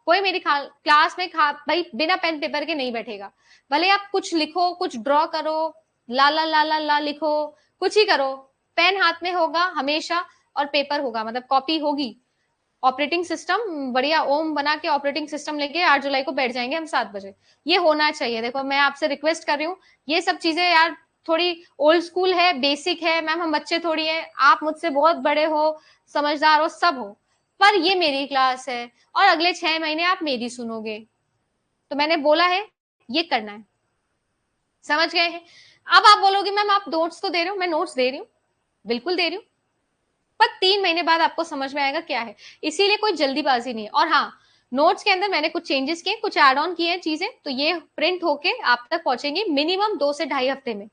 कोई मेरी क्लास में भाई बिना पेन पेपर के नहीं बैठेगा, भले आप कुछ लिखो, कुछ ड्रॉ करो, ला ला ला ला ला लिखो, कुछ ही करो, पेन हाथ में होगा हमेशा, और पेपर होगा, मतलब कॉपी होगी। ऑपरेटिंग सिस्टम बढ़िया ओम बना के ऑपरेटिंग सिस्टम लेके 8 जुलाई को बैठ जाएंगे हम 7 बजे, ये होना चाहिए। देखो मैं आपसे रिक्वेस्ट कर रही हूँ, ये सब चीजें यार थोड़ी ओल्ड स्कूल है, बेसिक है, मैम हम बच्चे थोड़ी है, आप मुझसे बहुत बड़े हो, समझदार हो, सब हो, पर ये मेरी क्लास है, और अगले 6 महीने आप मेरी सुनोगे, तो मैंने बोला है ये करना है, समझ गए हैं। अब आप बोलोगे मैम आप नोट्स तो दे रहे हो, मैं नोट्स दे रही हूँ, बिल्कुल दे रही हूँ, पर 3 महीने बाद आपको समझ में आएगा क्या है, इसीलिए कोई जल्दीबाजी नहीं है। और हाँ नोट्स के अंदर मैंने कुछ चेंजेस किए, कुछ एड ऑन किए हैं चीजें, तो ये प्रिंट होके आप तक पहुंचेंगे मिनिमम 2 से ढाई हफ्ते में।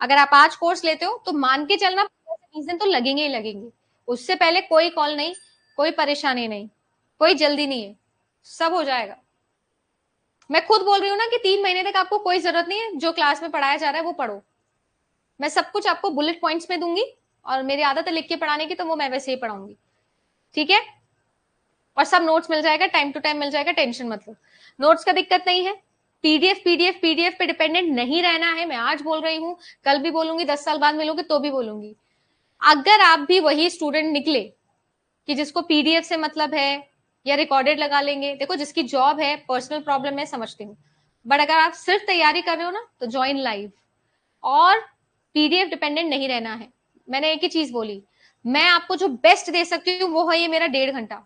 अगर आप आज कोर्स लेते हो तो मान के चलना 20 दिन तो लगेंगे ही लगेंगे, उससे पहले कोई कॉल नहीं, कोई परेशानी नहीं, कोई जल्दी नहीं है, सब हो जाएगा। मैं खुद बोल रही हूँ ना कि 3 महीने तक आपको कोई जरूरत नहीं है, जो क्लास में पढ़ाया जा रहा है वो पढ़ो, मैं सब कुछ आपको बुलेट पॉइंट्स में दूंगी, और मेरी आदत है लिख के पढ़ाने की, तो वो मैं वैसे ही पढ़ाऊंगी, ठीक है। और सब नोट्स मिल जाएगा, टाइम टू टाइम मिल जाएगा, टेंशन मत लो, नोट्स का दिक्कत नहीं है। पीडीएफ पीडीएफ पीडीएफ पे डिपेंडेंट नहीं रहना है, मैं आज बोल रही हूँ, कल भी बोलूंगी, 10 साल बाद मिलोगे तो भी बोलूंगी। अगर आप भी वही स्टूडेंट निकले कि जिसको पीडीएफ से मतलब है, या रिकॉर्डेड लगा लेंगे, देखो जिसकी जॉब है, पर्सनल प्रॉब्लम है, समझती हूँ, बट अगर आप सिर्फ तैयारी कर रहे हो ना, तो ज्वाइन लाइव, और पीडीएफ डिपेंडेंट नहीं रहना है। मैंने एक ही चीज बोली, मैं आपको जो बेस्ट दे सकती हूँ वो है ये मेरा 1.5 घंटा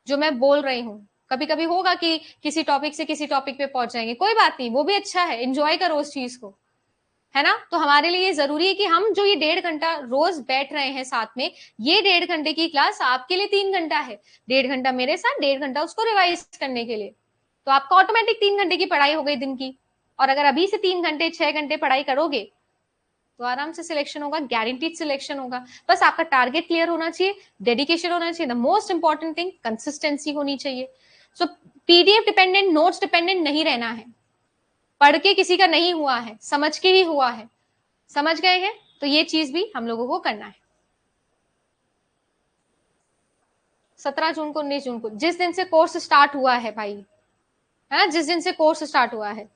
जो मैं बोल रही हूँ, कभी कभी होगा कि किसी टॉपिक से किसी टॉपिक पे पहुंच जाएंगे, कोई बात नहीं, वो भी अच्छा है, एंजॉय करो उस चीज को, है ना। तो हमारे लिए ये जरूरी है कि हम जो ये 1.5 घंटा रोज बैठ रहे हैं साथ में, ये 1.5 घंटे की क्लास आपके लिए 3 घंटा है, 1.5 घंटा मेरे साथ, 1.5 घंटा उसको रिवाइज करने के लिए, तो आपका ऑटोमेटिक 3 घंटे की पढ़ाई हो गई दिन की। और अगर अभी से 3 घंटे 6 घंटे पढ़ाई करोगे तो आराम से सिलेक्शन होगा, गारंटीड सिलेक्शन होगा। बस आपका टारगेट क्लियर होना चाहिए, डेडिकेशन होना चाहिए, the most important thing consistency होनी चाहिए। सो पीडीएफ डिपेंडेंट, नोट्स डिपेंडेंट नहीं रहना है। पढ़ के किसी का नहीं हुआ है, समझ के ही हुआ है, समझ गए हैं। तो ये चीज भी हम लोगों को करना है। 17 जून को 19 जून को, जिस दिन से कोर्स स्टार्ट हुआ है भाई, है ना, जिस दिन से कोर्स स्टार्ट हुआ है,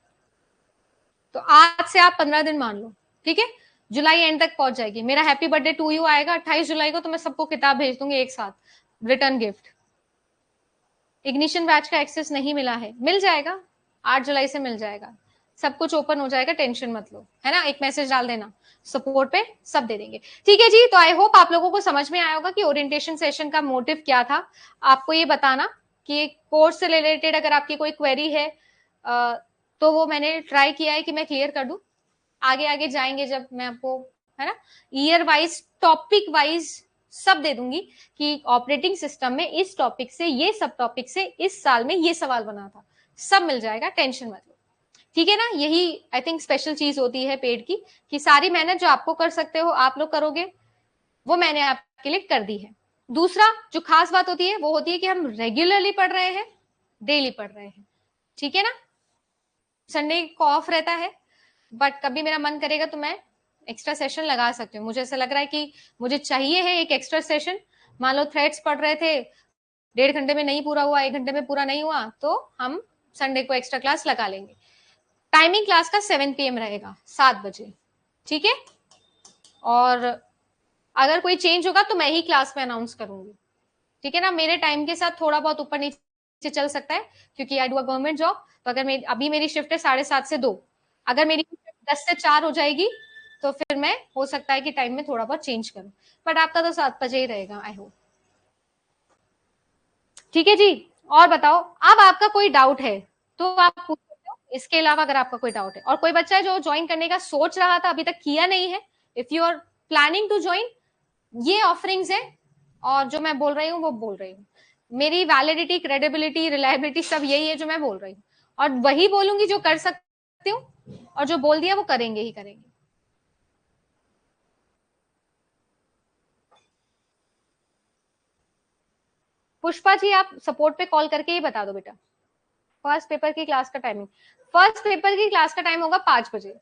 तो आज से आप 15 दिन मान लो, ठीक है, जुलाई एंड तक पहुंच जाएगी। मेरा हैप्पी बर्थडे टू यू आएगा 28 जुलाई को, तो मैं सबको किताब भेज दूंगी एक साथ, रिटर्न गिफ्ट। इग्निशन बैच का एक्सेस नहीं मिला है, मिल जाएगा, 8 जुलाई से मिल जाएगा, सब कुछ ओपन हो जाएगा, टेंशन मत लो, है ना। एक मैसेज डाल देना, सपोर्ट पे सब दे देंगे, ठीक है जी। तो आई होप आप लोगों को समझ में आया होगा कि ओरिएंटेशन सेशन का मोटिव क्या था, आपको ये बताना कि कोर्स से रिलेटेड अगर आपकी कोई क्वेरी है तो वो मैंने ट्राई किया है कि मैं क्लियर कर दूं। आगे आगे जाएंगे जब मैं आपको, है ना, ईयर वाइज टॉपिक वाइज सब दे दूंगी कि ऑपरेटिंग सिस्टम में इस टॉपिक से, ये सब टॉपिक से इस साल में ये सवाल बना था, सब मिल जाएगा, टेंशन मत लो, ठीक है ना। यही आई थिंक स्पेशल चीज होती है पेड की, कि सारी मेहनत जो आपको कर सकते हो आप लोग करोगे, वो मैंने आपके लिए कर दी है। दूसरा जो खास बात होती है वो होती है कि हम रेगुलरली पढ़ रहे हैं, डेली पढ़ रहे हैं, ठीक है ना। संडे को ऑफ रहता है, बट कभी मेरा मन करेगा तो मैं एक्स्ट्रा सेशन लगा सकती हूँ। मुझे ऐसा लग रहा है कि मुझे चाहिए है एक एक्स्ट्रा सेशन। मान लो थ्रेड्स पढ़ रहे थे, 1.5 घंटे में नहीं पूरा हुआ, 1 घंटे में पूरा नहीं हुआ, तो हम संडे को एक्स्ट्रा क्लास लगा लेंगे। टाइमिंग क्लास का 7 PM रहेगा, 7 बजे, ठीक है। और अगर कोई चेंज होगा तो मैं ही क्लास में अनाउंस करूंगी, ठीक है ना। मेरे टाइम के साथ थोड़ा बहुत ऊपर नीचे चल सकता है, क्योंकि I do a government job. तो अगर मेरी अभी मेरी शिफ्ट है 7:30 से 2, अगर मेरी 10 से 4 हो जाएगी तो फिर मैं हो सकता है कि टाइम में थोड़ा बहुत चेंज करूं, बट आपका तो 7 बजे ही रहेगा, आई होप, ठीक है जी। और बताओ, अब आपका कोई डाउट है तो आप पूछ सकते हो। इसके अलावा अगर आपका कोई डाउट है, और कोई बच्चा है जो ज्वाइन करने का सोच रहा था अभी तक किया नहीं है, if you are planning to join, ये ऑफरिंग्स है, और जो मैं बोल रही हूँ वो बोल रही हूँ। मेरी वैलिडिटी, क्रेडिबिलिटी, रिलायबिलिटी सब यही है जो मैं बोल रही हूँ, और वही बोलूंगी जो कर सकती हूँ, और जो बोल दिया वो करेंगे ही करेंगे। पुष्पा जी आप सपोर्ट पे कॉल करके ही बता दो बेटा। फर्स्ट पेपर की क्लास का टाइमिंग, फर्स्ट पेपर की क्लास का टाइम होगा 5 बजे।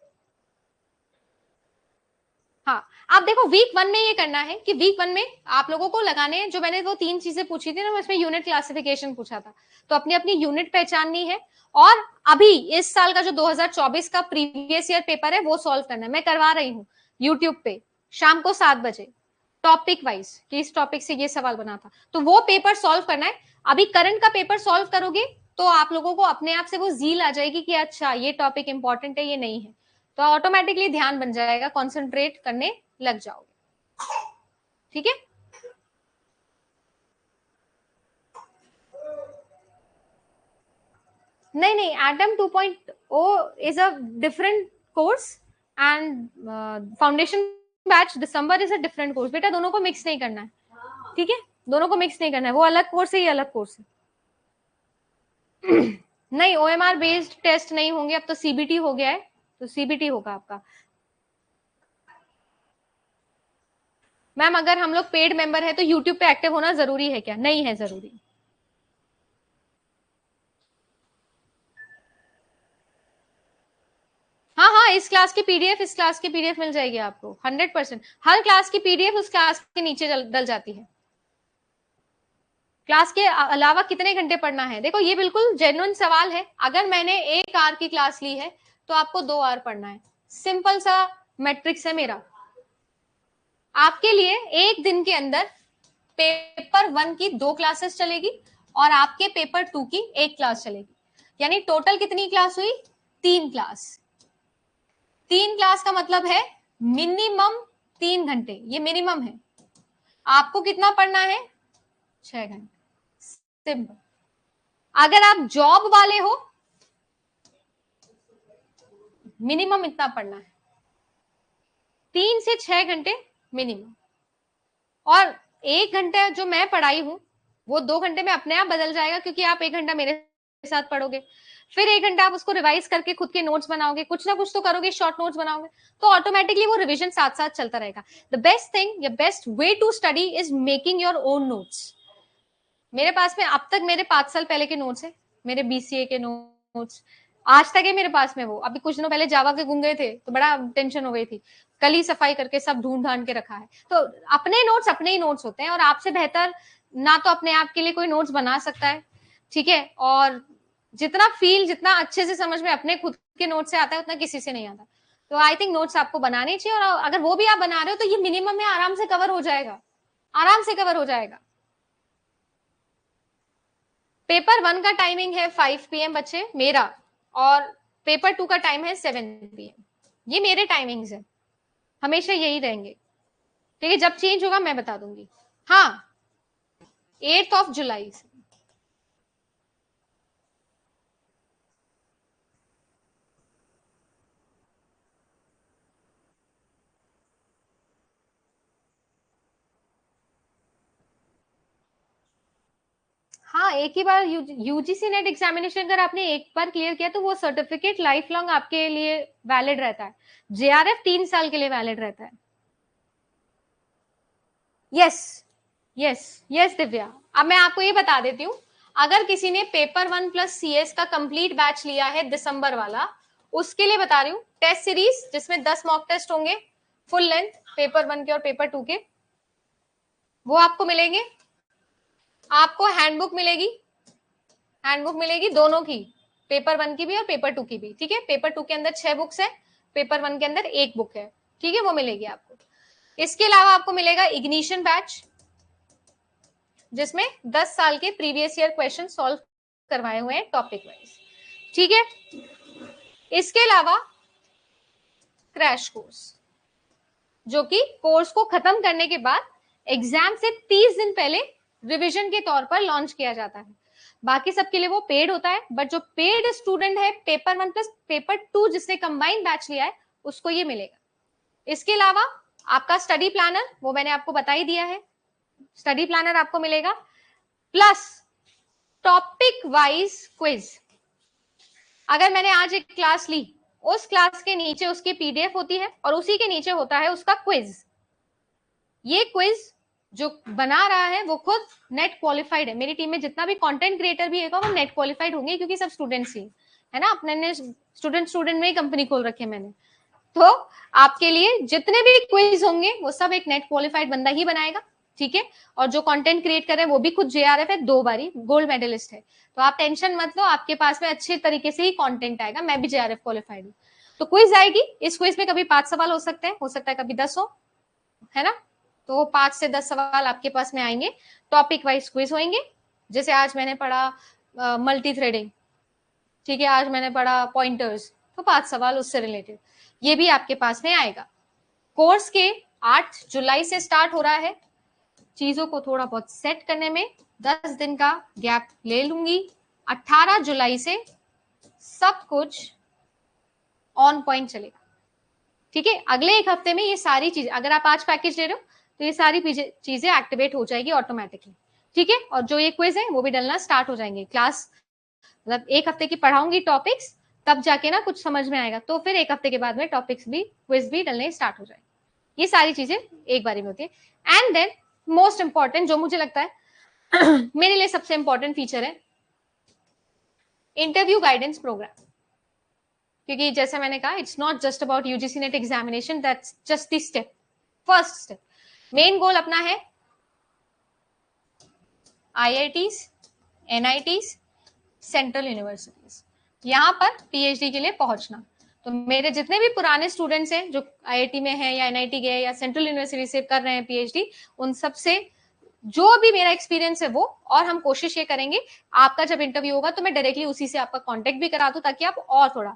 हाँ, आप देखो वीक 1 में ये करना है कि वीक 1 में आप लोगों को लगाने हैं, जो मैंने वो 3 चीजें पूछी थी ना, उसमें यूनिट क्लासिफिकेशन पूछा था, तो अपनी अपनी यूनिट पहचाननी है। और अभी इस साल का जो 2024 का प्रीवियस ईयर पेपर है वो सॉल्व करना है, मैं करवा रही हूँ यूट्यूब पे शाम को 7 बजे, टॉपिक वाइज कि इस टॉपिक से ये सवाल बना था, तो वो पेपर सॉल्व करना है। अभी करंट का पेपर सॉल्व करोगे तो आप लोगों को अपने आप से वो जील आ जाएगी कि अच्छा ये टॉपिक इंपॉर्टेंट है, ये नहीं है, तो ऑटोमेटिकली ध्यान बन जाएगा, कॉन्सेंट्रेट करने लग जाओगे, ठीक है। नहीं नहीं, atom 2.0 is a different course, and foundation batch December is a different course. बेटा दोनों को मिक्स नहीं करना है, ठीक है, दोनों को मिक्स नहीं करना है, वो अलग कोर्स है, ये अलग कोर्स है। नहीं, ओएमआर बेस्ड टेस्ट नहीं होंगे, अब तो सीबीटी हो गया है, तो सीबीटी होगा आपका। मैम अगर हम लोग पेड मेंबर है तो यूट्यूब पे एक्टिव होना जरूरी है क्या? नहीं है जरूरी। हाँ हाँ, इस क्लास की पीडीएफ, इस क्लास की पीडीएफ मिल जाएगी आपको 100%। हर क्लास की पीडीएफ उस क्लास के नीचे डल जाती है। क्लास के अलावा कितने घंटे पढ़ना है, देखो ये बिल्कुल जेन्युइन सवाल है। अगर मैंने 1 आवर की क्लास ली है तो आपको 2 आवर पढ़ना है, सिंपल सा मैट्रिक्स है मेरा। आपके लिए एक दिन के अंदर पेपर 1 की 2 क्लासेस चलेगी, और आपके पेपर 2 की 1 क्लास चलेगी, यानी टोटल कितनी क्लास हुई? 3 क्लास। 3 क्लास का मतलब है मिनिमम 3 घंटे, ये मिनिमम है। आपको कितना पढ़ना है? 6 घंटे, सिंपल। अगर आप जॉब वाले हो, मिनिमम इतना पढ़ना है, 3 से 6 घंटे मिनिमम। और 1 घंटा जो मैं पढ़ाई हूं वो 2 घंटे में अपने आप बदल जाएगा, क्योंकि आप 1 घंटा मेरे साथ पढ़ोगे, फिर 1 घंटा आप उसको रिवाइज करके खुद के नोट्स बनाओगे, कुछ ना कुछ तो करोगे, शॉर्ट नोट्स बनाओगे, तो ऑटोमेटिकली वो रिविजन साथ साथ चलता रहेगा। द बेस्ट थिंग या best way to study is making your own notes. मेरे पास में अब तक मेरे 5 साल पहले के नोट्स है, मेरे बीसीए के नोट्स आज तक है मेरे पास में। वो अभी कुछ दिनों पहले जावा के गुम गए थे तो बड़ा टेंशन हो गई थी, कल ही सफाई करके सब ढूंढ ढांड के रखा है। तो अपने नोट्स अपने ही नोट्स होते हैं, और आपसे बेहतर ना तो अपने आप के लिए कोई नोट्स बना सकता है, ठीक है। और जितना फील, जितना अच्छे से समझ में अपने खुद के नोट्स से आता है, उतना किसी से नहीं आता। तो आई थिंक नोट्स आपको बनाने चाहिए, और अगर वो भी आप बना रहे हो तो ये मिनिमम में आराम से कवर हो जाएगा, आराम से कवर हो जाएगा। पेपर 1 का टाइमिंग है 5 PM बच्चे मेरा, और पेपर 2 का टाइम है 7 PM। ये मेरे टाइमिंग्स है, हमेशा यही रहेंगे, ठीक है। जब चेंज होगा मैं बता दूंगी। हाँ, 8 जुलाई से। हाँ, एक ही बार यूजीसी नेट एग्जामिनेशन अगर आपने एक बार क्लियर किया तो वो सर्टिफिकेट लाइफ लॉन्ग आपके लिए वैलिड रहता है। जेआरएफ 3 साल के लिए वैलिड रहता है। Yes, yes, yes Divya. अब मैं आपको ये बता देती हूँ, अगर किसी ने पेपर 1 प्लस सीएस का कंप्लीट बैच लिया है दिसंबर वाला, उसके लिए बता रही हूँ, टेस्ट सीरीज जिसमें 10 मॉक टेस्ट होंगे फुल लेंथ, पेपर 1 के और पेपर 2 के, वो आपको मिलेंगे। आपको हैंडबुक मिलेगी, हैंडबुक मिलेगी दोनों की, पेपर 1 की भी और पेपर 2 की भी, ठीक है। पेपर 2 के अंदर 6 बुक्स है, पेपर 1 के अंदर 1 बुक है, ठीक है, वो मिलेगी आपको। इसके अलावा आपको मिलेगा इग्निशन बैच, जिसमें 10 साल के प्रीवियस ईयर क्वेश्चन सॉल्व करवाए हुए हैं टॉपिक वाइज, ठीक है। इसके अलावा क्रैश कोर्स, जो कि कोर्स को खत्म करने के बाद एग्जाम से 30 दिन पहले रिवीजन के तौर पर लॉन्च किया जाता है। बाकी सबके लिए वो पेड होता है, बट जो पेड स्टूडेंट है पेपर 1 प्लस पेपर 2 जिसने कंबाइंड बैच लिया है, उसको ये मिलेगा। इसके अलावा आपका स्टडी प्लानर, वो मैंने आपको बता ही दिया है, स्टडी प्लानर आपको मिलेगा, प्लस टॉपिक वाइज क्विज। अगर मैंने आज एक क्लास ली, उस क्लास के नीचे उसकी पीडीएफ होती है और उसी के नीचे होता है उसका क्विज। ये क्विज जो बना रहा है वो खुद नेट क्वालिफाइड है। मेरी टीम में जितना भी कंटेंट क्रिएटर भी है वो नेट क्वालिफाइड होंगे, क्योंकि सब स्टूडेंट्स ही है ना, अपने ने स्टूडेंट में ही कंपनी खोल रखी है मैंने। तो आपके लिए जितने भी क्विज होंगे वो सब एक नेट क्वालिफाइड बंदा ही बनाएगा, ठीक है। और जो कंटेंट क्रिएट कर रहे हैं वो भी खुद जेआरएफ है, 2 बारी गोल्ड मेडलिस्ट है। तो आप टेंशन मत लो, आपके पास में अच्छे तरीके से ही कंटेंट आएगा। मैं भी जेआरएफ क्वालिफाइड हूँ। तो क्विज आएगी, इस क्विज में कभी 5 सवाल हो सकते हैं, हो सकता है कभी 10 हो, है ना। तो 5 से 10 सवाल आपके पास में आएंगे, टॉपिक वाइज क्विज होंगे। जैसे आज मैंने पढ़ा मल्टी थ्रेडिंग, ठीक है, आज मैंने पढ़ा पॉइंटर्स, तो 5 सवाल उससे रिलेटेड, ये भी आपके पास में आएगा। कोर्स के 8 जुलाई से स्टार्ट हो रहा है। चीजों को थोड़ा बहुत सेट करने में 10 दिन का गैप ले लूंगी। 18 जुलाई से सब कुछ ऑन पॉइंट चलेगा, ठीक है। अगले एक हफ्ते में ये सारी चीजें, अगर आप आज पैकेज ले रहे हो तो ये सारी चीजें एक्टिवेट हो जाएगी ऑटोमेटिकली, ठीक है। और जो ये क्विज है वो भी डलना स्टार्ट हो जाएंगे। क्लास मतलब एक हफ्ते की पढ़ाऊंगी टॉपिक्स, तब जाके ना कुछ समझ में आएगा, तो फिर एक हफ्ते के बाद में टॉपिक्स भी, क्विज भी डलने स्टार्ट हो जाएंगे। ये सारी चीजें एक बारी में होती है। एंड देन मोस्ट इंपॉर्टेंट जो मुझे लगता है मेरे लिए सबसे इंपॉर्टेंट फीचर है इंटरव्यू गाइडेंस प्रोग्राम। क्योंकि जैसा मैंने कहा, it's not just about UGC net examination, that's just the step, first step. Main goal अपना है आईआईटीज, एनआईटीज, सेंट्रल यूनिवर्सिटीज, यहाँ पर पीएचडी के लिए पहुंचना। तो मेरे जितने भी पुराने स्टूडेंट्स हैं जो आईआईटी में हैं या एनआईटी गए या सेंट्रल यूनिवर्सिटी से कर रहे हैं पीएचडी, उन सब से जो भी मेरा एक्सपीरियंस है वो, और हम कोशिश ये करेंगे आपका जब इंटरव्यू होगा तो मैं डायरेक्टली उसी से आपका कांटेक्ट भी करा दूं, ताकि आप और थोड़ा,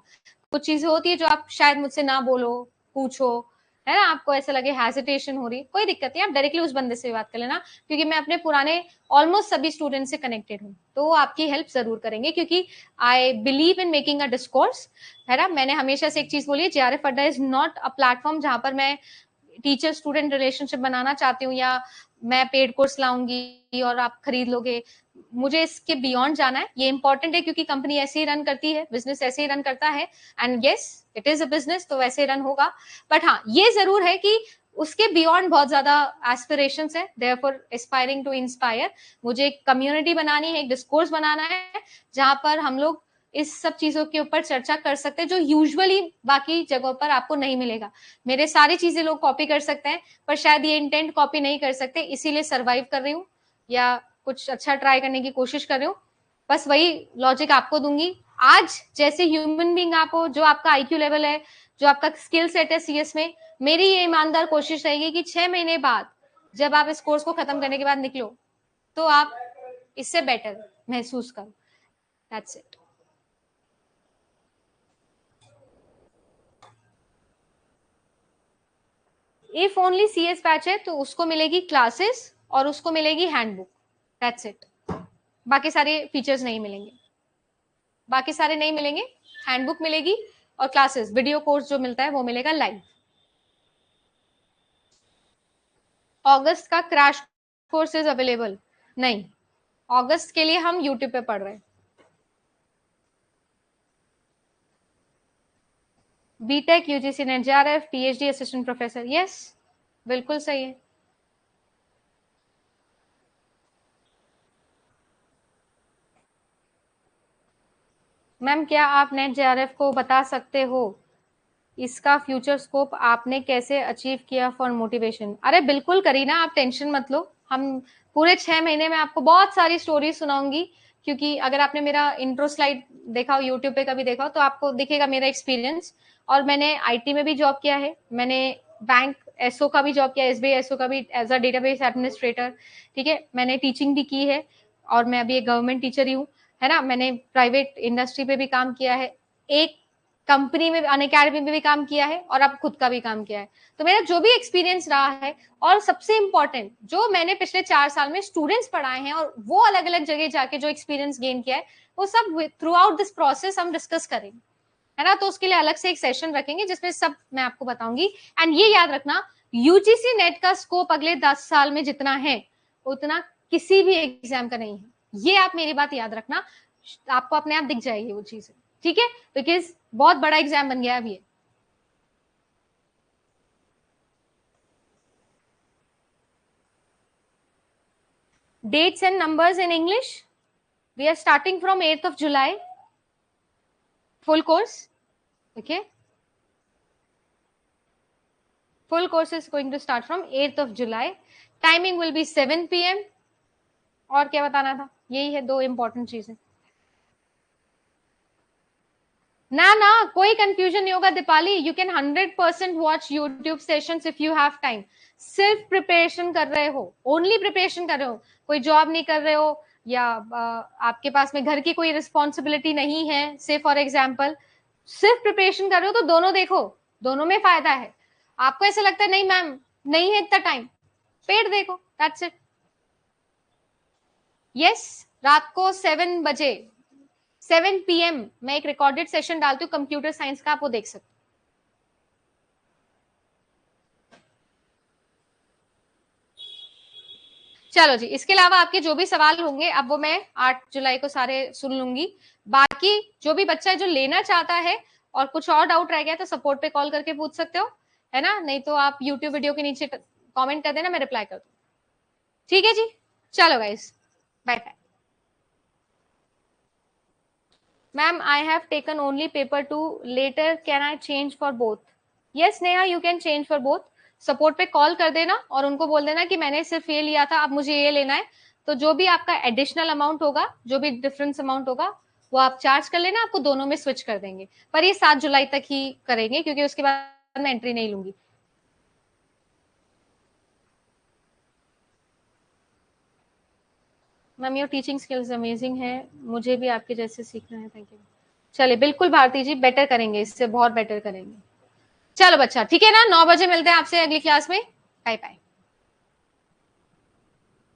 कुछ चीजें होती है जो आप शायद मुझसे ना बोलो, पूछो, है ना, आपको ऐसा लगे हेजिटेशन हो रही, कोई दिक्कत नहीं, आप डायरेक्टली उस बंदे से बात कर लेना, क्योंकि मैं अपने पुराने ऑलमोस्ट सभी स्टूडेंट से कनेक्टेड हूँ, तो वो आपकी हेल्प जरूर करेंगे, क्योंकि I believe in making a discourse, है ना। मैंने हमेशा से एक चीज बोली है, जेआरएफ अड्डा इज नॉट अ प्लेटफॉर्म जहां पर मैं टीचर स्टूडेंट रिलेशनशिप बनाना चाहती हूँ, या मैं पेड कोर्स लाऊंगी और आप खरीद लोगे। मुझे इसके बियॉन्ड जाना है, ये इंपॉर्टेंट है, क्योंकि कंपनी ऐसे ही रन करती है, बिजनेस ऐसे ही रन करता है, and yes it is a business, तो वैसे रन होगा। बट हाँ, ये जरूर है कि उसके बियॉन्ड बहुत ज्यादा एस्पिरेशंस है, देयरफॉर एस्पायरिंग टू इंस्पायर। मुझे एक कम्युनिटी बनानी है, एक डिस्कोर्स बनाना है, जहां पर हम लोग इस सब चीजों के ऊपर चर्चा कर सकते हैं, जो यूजुअली बाकी जगहों पर आपको नहीं मिलेगा। मेरे सारी चीजें लोग कॉपी कर सकते हैं, पर शायद ये इंटेंट कॉपी नहीं कर सकते, इसीलिए सर्वाइव कर रही हूँ, या कुछ अच्छा ट्राई करने की कोशिश कर रही हूँ। बस वही लॉजिक आपको दूंगी। आज जैसे ह्यूमन बींग आप हो, जो आपका आईक्यू लेवल है, जो आपका स्किल सेट है सीएस में, मेरी ये ईमानदार कोशिश रहेगी कि 6 महीने बाद जब आप इस कोर्स को खत्म करने के बाद निकलो, तो आप इससे बेटर महसूस करो। That's it. If only CS batch है तो उसको मिलेगी क्लासेस और उसको मिलेगी हैंडबुक, दैट्स इट। बाकी सारे फीचर्स नहीं मिलेंगे, बाकी सारे नहीं मिलेंगे। हैंडबुक मिलेगी और क्लासेस, वीडियो कोर्स जो मिलता है वो मिलेगा लाइव। अगस्त का क्रैश कोर्स इज अवेलेबल नहीं, अगस्त के लिए हम यूट्यूब पे पढ़ रहे हैं। BTech, UGC NET, JRF, PhD, assistant professor, yes बिल्कुल सही है। मैम क्या आप नेट जेआरएफ को बता सकते हो इसका फ्यूचर स्कोप आपने कैसे अचीव किया फॉर मोटिवेशन? अरे बिल्कुल करीना, आप टेंशन मत लो, हम पूरे 6 महीने में आपको बहुत सारी स्टोरी सुनाऊंगी, क्योंकि अगर आपने मेरा इंट्रो स्लाइड देखा हो, यूट्यूब पे कभी देखा हो, तो आपको दिखेगा मेरा एक्सपीरियंस। और मैंने आईटी में भी जॉब किया है, मैंने बैंक एसओ का भी जॉब किया, एसबीआई एसओ का भी एज अ डेटाबेस एडमिनिस्ट्रेटर, ठीक है। मैंने टीचिंग भी की है, और मैं अभी एक गवर्नमेंट टीचर ही हूँ, है ना। मैंने प्राइवेट इंडस्ट्री पे भी काम किया है, एक कंपनी में, अन अकेडमी में भी काम किया है, और अब खुद का भी काम किया है। तो मेरा जो भी एक्सपीरियंस रहा है, और सबसे इंपॉर्टेंट जो मैंने पिछले 4 साल में स्टूडेंट्स पढ़ाए हैं, और वो अलग अलग जगह जाके जो एक्सपीरियंस गेन किया है, वो सब थ्रू आउट दिस प्रोसेस हम डिस्कस करेंगे, है ना। तो उसके लिए अलग से एक सेशन रखेंगे जिसमें सब मैं आपको बताऊंगी। एंड ये याद रखना, यूजीसी नेट का स्कोप अगले 10 साल में जितना है, उतना किसी भी एग्जाम का नहीं है। ये आप मेरी बात याद रखना, आपको अपने आप दिख जाएगी वो चीजें, ठीक है, बिकॉज बहुत बड़ा एग्जाम बन गया अभी ये। Dates and numbers in English. We are starting from 8th of July. Full course. Okay. Full course is going to start from 8th of July. Timing will be 7 p.m. और क्या बताना था, यही है, दो इंपॉर्टेंट चीजें। ना ना, कोई कंफ्यूजन नहीं होगा Deepali, you can 100% watch YouTube sessions if you have time. सिर्फ प्रिपरेशन कर रहे हो, ओनली प्रिपरेशन कर रहे हो, कोई जॉब नहीं कर रहे हो, या आपके पास में घर की कोई रिस्पॉन्सिबिलिटी नहीं है, से फॉर एग्जाम्पल सिर्फ प्रिपरेशन कर रहे हो, तो दोनों देखो, दोनों में फायदा है। आपको ऐसा लगता है नहीं मैम नहीं है इतना टाइम, पेड देखो, दैट्स इट। यस, रात को 7 बजे 7 PM मैं एक रिकॉर्डेड सेशन डालती हूँ कंप्यूटर साइंस का, आप वो देख सकते। चलो जी, इसके अलावा आपके जो भी सवाल होंगे अब वो मैं 8 जुलाई को सारे सुन लूंगी। बाकी जो भी बच्चा है जो लेना चाहता है और कुछ और डाउट रह गया तो सपोर्ट पे कॉल करके पूछ सकते हो, है ना, नहीं तो आप यूट्यूब वीडियो के नीचे कमेंट कर देना, मैं रिप्लाई कर दूँ। ठीक है जी, चलो guys, bye bye. Ma'am I have taken only paper 2, later can I change for both? Yes Neha, you can change for both. Support पे कॉल कर देना और उनको बोल देना कि मैंने सिर्फ ये लिया था, अब मुझे ये लेना है, तो जो भी आपका एडिशनल अमाउंट होगा, जो भी डिफरेंस अमाउंट होगा, वो आप चार्ज कर लेना, आपको दोनों में स्विच कर देंगे। पर ये 7 जुलाई तक ही करेंगे, क्योंकि उसके बाद मैं एंट्री नहीं लूंगी। Ma'am your teaching skills amazing है, मुझे भी आपके जैसे सीखना है, थैंक यू। चलिए बिल्कुल भारती जी, बेटर करेंगे, इससे बहुत बेटर करेंगे। चलो बच्चा, ठीक है ना, 9 बजे मिलते हैं आपसे अगली क्लास में। Bye bye.